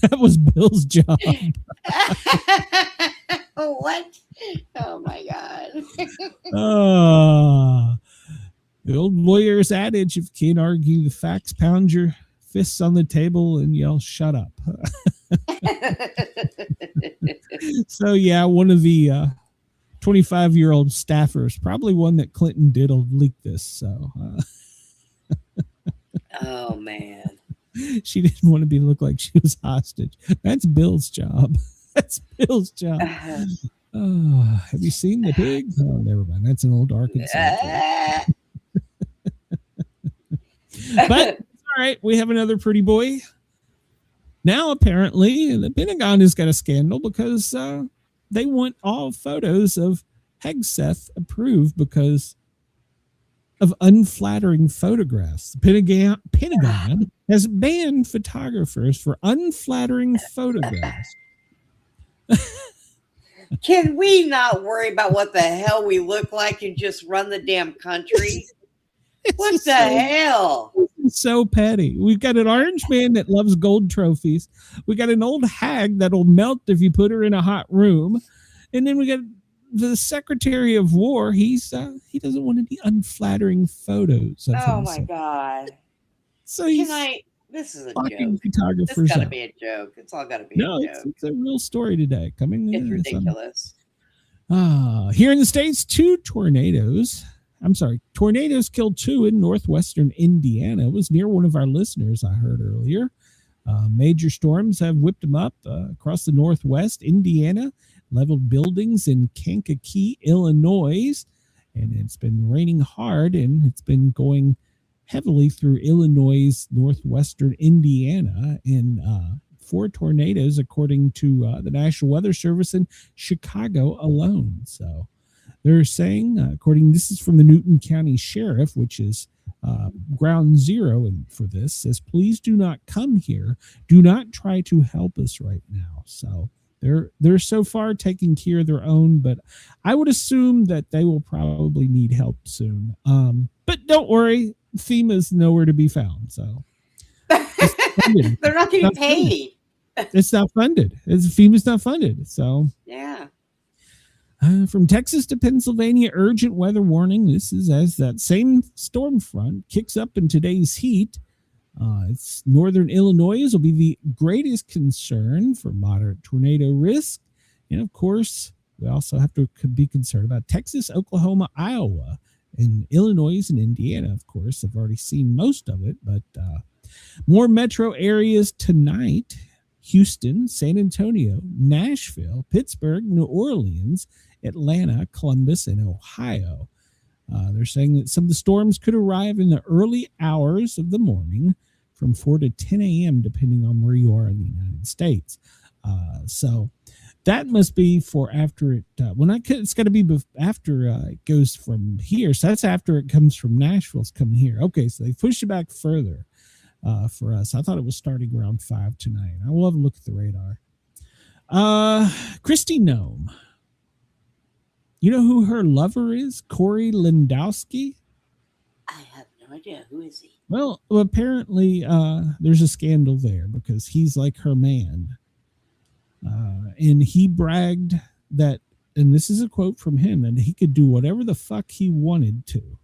That was Bill's job. What? Oh, my God. The old lawyer's adage, if you can't argue the facts, pound your fists on the table and yell, shut up. So, yeah, one of the 25-year-old staffers, probably one that Clinton did, will leak this. So, oh, man. She didn't want to look like she was hostage. That's Bill's job. That's Bill's job. Oh, have you seen the pig? Oh, never mind. That's an old Arkansas. But all right, we have another pretty boy. Now, apparently, the Pentagon has got a scandal because they want all photos of Hegseth approved because of unflattering photographs. The Pentagon has banned photographers for unflattering photographs. Can we not worry about what the hell we look like and just run the damn country? What the hell? It's so petty. We've got an orange man that loves gold trophies. We got an old hag that'll melt if you put her in a hot room. And then we got the Secretary of War. He doesn't want any unflattering photos of Oh himself. my God. So he's this is a fucking joke. photographers. It's gotta up. be a joke. It's all gotta be No, a joke. it's a real story today. Coming It's in. ridiculous. Here in the States, tornadoes killed 2 in northwestern Indiana. It was near one of our listeners I heard earlier. Major storms have whipped them up across the northwest. Indiana leveled buildings in Kankakee, Illinois, and it's been raining hard, and it's been going heavily through Illinois, northwestern Indiana, and 4 tornadoes, according to the National Weather Service in Chicago alone. So they're saying, this is from the Newton County Sheriff, which is ground zero for this, says, please do not come here. Do not try to help us right now. So they're so far taking care of their own, but I would assume that they will probably need help soon. But don't worry, FEMA's nowhere to be found. So they're not getting paid. It's not funded. FEMA's not funded. So yeah. From Texas to Pennsylvania, urgent weather warning. This is as that same storm front kicks up in today's heat. It's northern Illinois will be the greatest concern for moderate tornado risk. And of course, we also have to be concerned about Texas, Oklahoma, Iowa, and Illinois and Indiana, of course. I've already seen most of it, but more metro areas tonight. Houston, San Antonio, Nashville, Pittsburgh, New Orleans, Atlanta, Columbus, and Ohio. They're saying that some of the storms could arrive in the early hours of the morning from 4 to 10 a.m., depending on where you are in the United States. So that must be for after it. It's got to be after it goes from here. So that's after it comes from Nashville. It's coming here. Okay, so they pushed it back further. For us, I thought it was starting around 5 tonight. I will have a look at the radar. Christy Nome. You know who her lover is? Corey Lewandowski. I have no idea. Who is he? Well, apparently there's a scandal there because he's like her man. And he bragged that, and this is a quote from him, that he could do whatever the fuck he wanted to.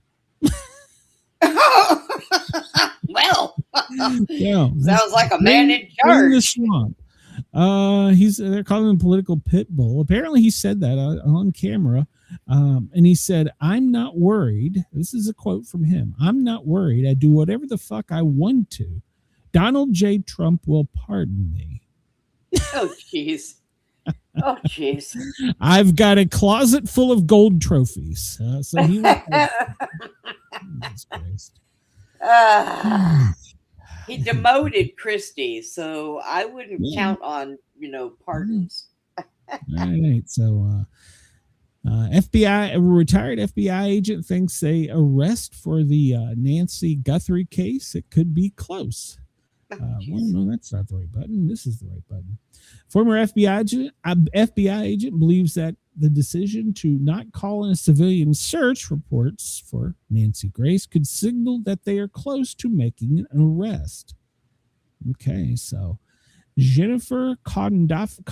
Well, yeah, sounds like a man in charge. In the swamp. They're calling him political pit bull. Apparently he said that on camera. And he said, I'm not worried. This is a quote from him. I'm not worried. I do whatever the fuck I want to. Donald J. Trump will pardon me. Oh, jeez. Oh, jeez. I've got a closet full of gold trophies. So he was, Jesus Christ. He demoted Christie, so I wouldn't count on, pardons. All right. So FBI, a retired FBI agent thinks a arrest for the Nancy Guthrie case, it could be close. Well, no, that's not the right button. This is the right button. Former FBI agent believes that the decision to not call in a civilian search reports for Nancy Grace could signal that they are close to making an arrest. Okay, so Jennifer Coffendaffer,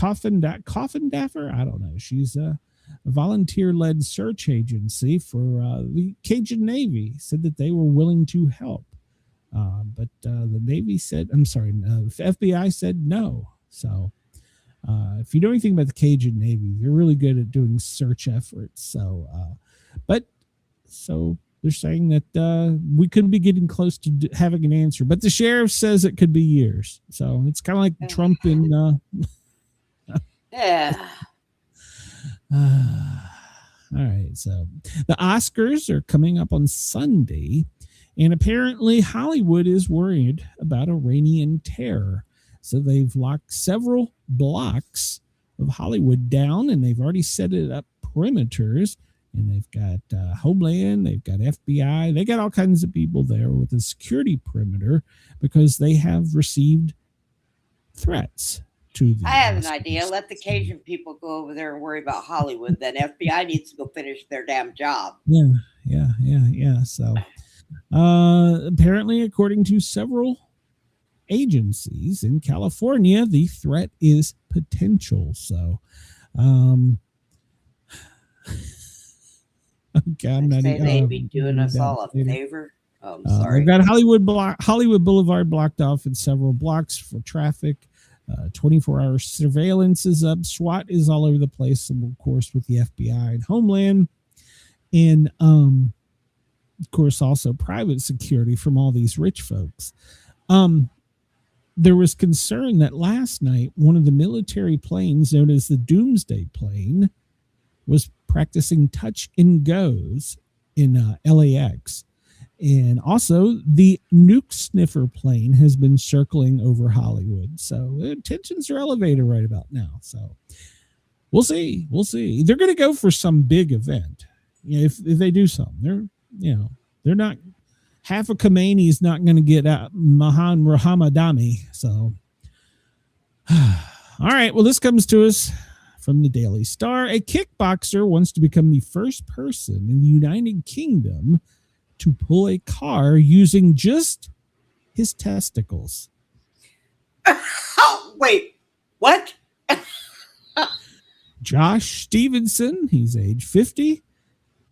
I don't know. She's a volunteer-led search agency for the Cajun Navy, said that they were willing to help. But the Navy said, FBI said no. So if you know anything about the Cajun Navy, they're really good at doing search efforts. So, so they're saying that we could be getting close to having an answer, but the sheriff says it could be years. So it's kind of like Trump in. Yeah. All right. So the Oscars are coming up on Sunday. And apparently Hollywood is worried about Iranian terror. So they've locked several blocks of Hollywood down, and they've already set it up perimeters. And they've got Homeland, they've got FBI, they got all kinds of people there with a security perimeter because they have received threats to the. I have an idea. Let the Cajun people go over there and worry about Hollywood. Then FBI needs to go finish their damn job. Yeah. So apparently, according to several agencies in California, the threat is potential. So, okay, I'm not. They'd be doing us all a favor. Oh, I'm sorry. They've got Hollywood Boulevard blocked off in several blocks for traffic. 24-hour surveillance is up. SWAT is all over the place, and of course with the FBI and Homeland, and of course also private security from all these rich folks. There was concern that last night one of the military planes, known as the Doomsday Plane, was practicing touch and goes in LAX. And also the nuke sniffer plane has been circling over Hollywood. So tensions are elevated right about now. So we'll see. They're going to go for some big event. If they do something, they're not, half of Khomeini is not going to get out Mahan Rahamadami. So, all right. Well, this comes to us from the Daily Star. A kickboxer wants to become the first person in the United Kingdom to pull a car using just his testicles. Oh, wait, what? Josh Stevenson, he's age 50,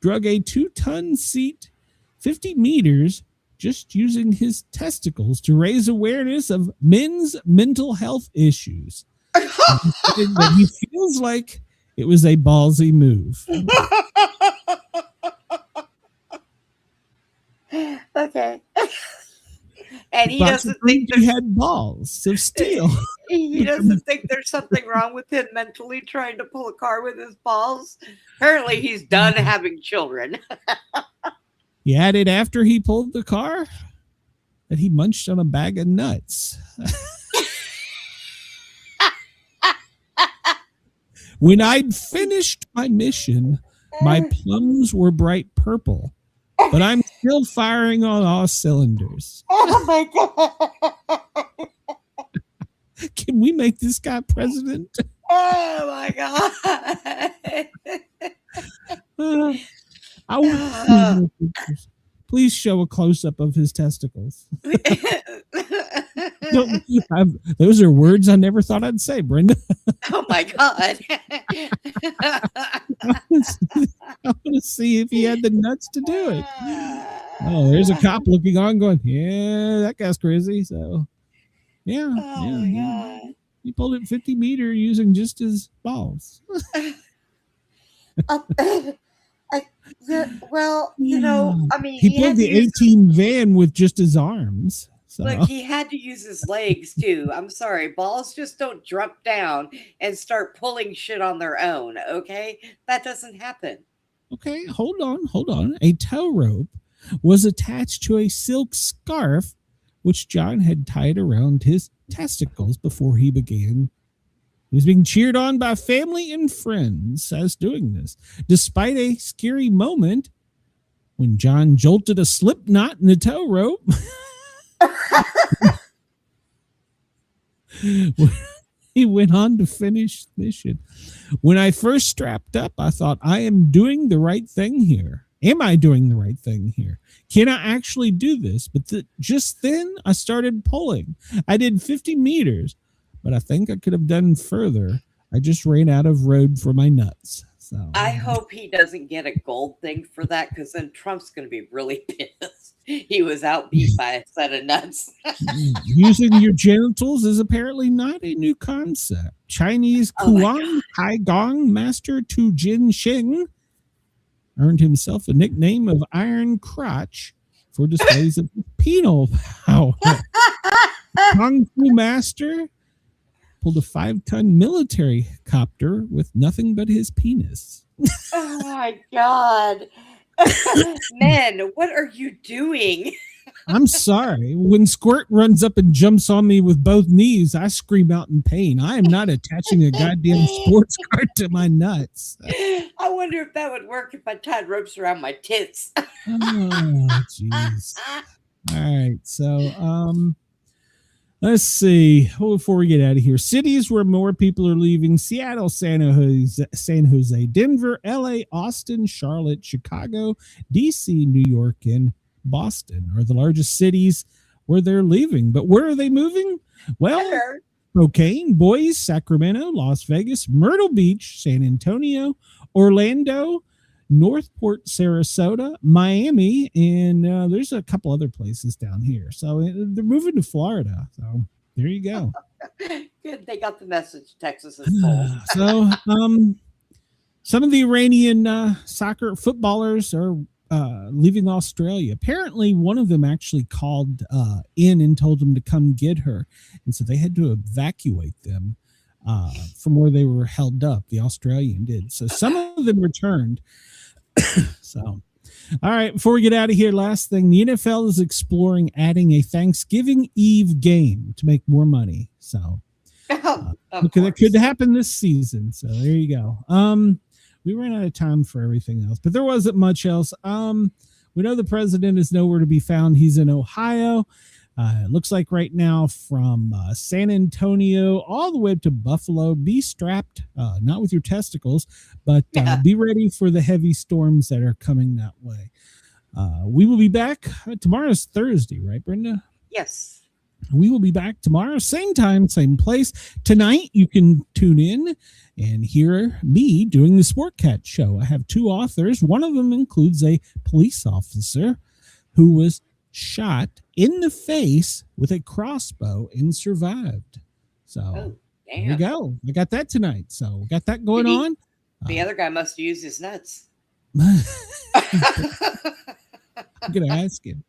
drug a 2-ton seat 50 meters just using his testicles to raise awareness of men's mental health issues. But he feels like it was a ballsy move. Okay. And he But doesn't think he had balls of steel. He doesn't think there's something wrong with him mentally trying to pull a car with his balls. Apparently he's done having children. He added after he pulled the car that he munched on a bag of nuts. When I'd finished my mission, my plums were bright purple, but I'm still firing on all cylinders. Oh my God. Can we make this guy president? Oh my God. Please show a close-up of his testicles. Those are words I never thought I'd say, Brenda. Oh my God. I want to see if he had the nuts to do it. Oh, there's a cop looking on going, yeah, that guy's crazy. So, yeah. God. He pulled it 50 meter using just his balls. Well, I mean, he pulled the 18 van with just his arms. So. Look, he had to use his legs too. I'm sorry. Balls just don't drop down and start pulling shit on their own. Okay. That doesn't happen. Okay. Hold on. A tow rope was attached to a silk scarf, which John had tied around his testicles before he began. He was being cheered on by family and friends as doing this, despite a scary moment when John jolted a slip knot in the tow rope. He went on to finish the mission. When I first strapped up, I thought, I am doing the right thing here. Am I doing the right thing here? Can I actually do this? But just then I started pulling. I did 50 meters, but I think I could have done further. I just ran out of road for my nuts. So I hope he doesn't get a gold thing for that, because then Trump's going to be really pissed. He was outbeat by a set of nuts. Using your genitals is apparently not a new concept. Chinese Kuang Hai Gong master Tu Jin Shing earned himself a nickname of Iron Crotch for displays of penal power. Kung Fu master pulled a 5-ton military copter with nothing but his penis. Oh my God. Men, what are you doing? I'm sorry. When Squirt runs up and jumps on me with both knees, I scream out in pain. I am not attaching a goddamn sports cart to my nuts. I wonder if that would work if I tied ropes around my tits. Oh, jeez. All right. So, let's see. Before we get out of here, cities where more people are leaving: Seattle, San Jose, Denver, LA, Austin, Charlotte, Chicago, DC, New York, and Boston are the largest cities where they're leaving. But where are they moving? Well, Spokane, Boise, Sacramento, Las Vegas, Myrtle Beach, San Antonio, Orlando, Northport, Sarasota, Miami, and there's a couple other places down here. So they're moving to Florida. So there you go. Good. They got the message. Texas is full. So some of the Iranian soccer footballers are leaving Australia. Apparently, one of them actually called in and told them to come get her. And so they had to evacuate them from where they were held up. The Australian did. So some of them returned. So, all right, before we get out of here, last thing, the NFL is exploring adding a Thanksgiving Eve game to make more money. So that could happen this season. So there you go. We ran out of time for everything else, but there wasn't much else. We know the president is nowhere to be found. He's in Ohio. It looks like right now from San Antonio all the way up to Buffalo. Be strapped, not with your testicles, but be ready for the heavy storms that are coming that way. We will be back. Tomorrow's Thursday, right, Brenda? Yes. We will be back tomorrow, same time, same place. Tonight, you can tune in and hear me doing the Sportcat show. I have two authors. One of them includes a police officer who was shot in the face with a crossbow and survived. So there you go. I got that tonight. So we got that going on. The other guy must have used his nuts. I'm going to ask him.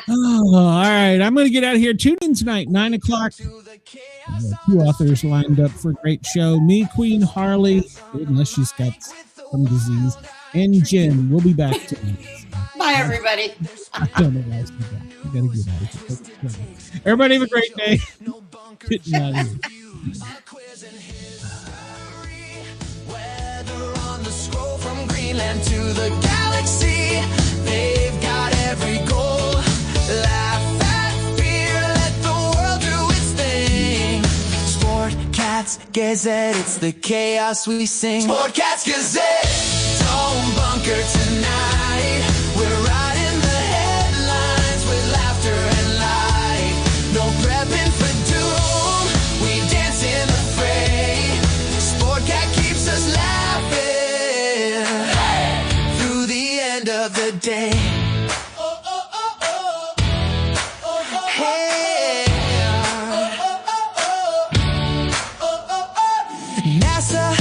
Oh, all right. I'm going to get out of here. Tune in tonight, 9 o'clock. Two authors lined up for a great show. Me, Queen Harley, unless she's got some disease, and Jen. We'll be back tonight. Bye, everybody. I don't know why I said that. I got to get out of here. Everybody have a great day. Getting out of here. From Greenland to the galaxy, they've got every goal. Laugh at fear, let the world do its thing. Sportcats, Gazette, it's the chaos we sing. Sportcats, Gazette, don't bunker tonight. We're riding the headlines with laughter and light. No prepping for doom, we dance in the fray. Sportcat keeps us laughing through the end of the day. Hey. NASA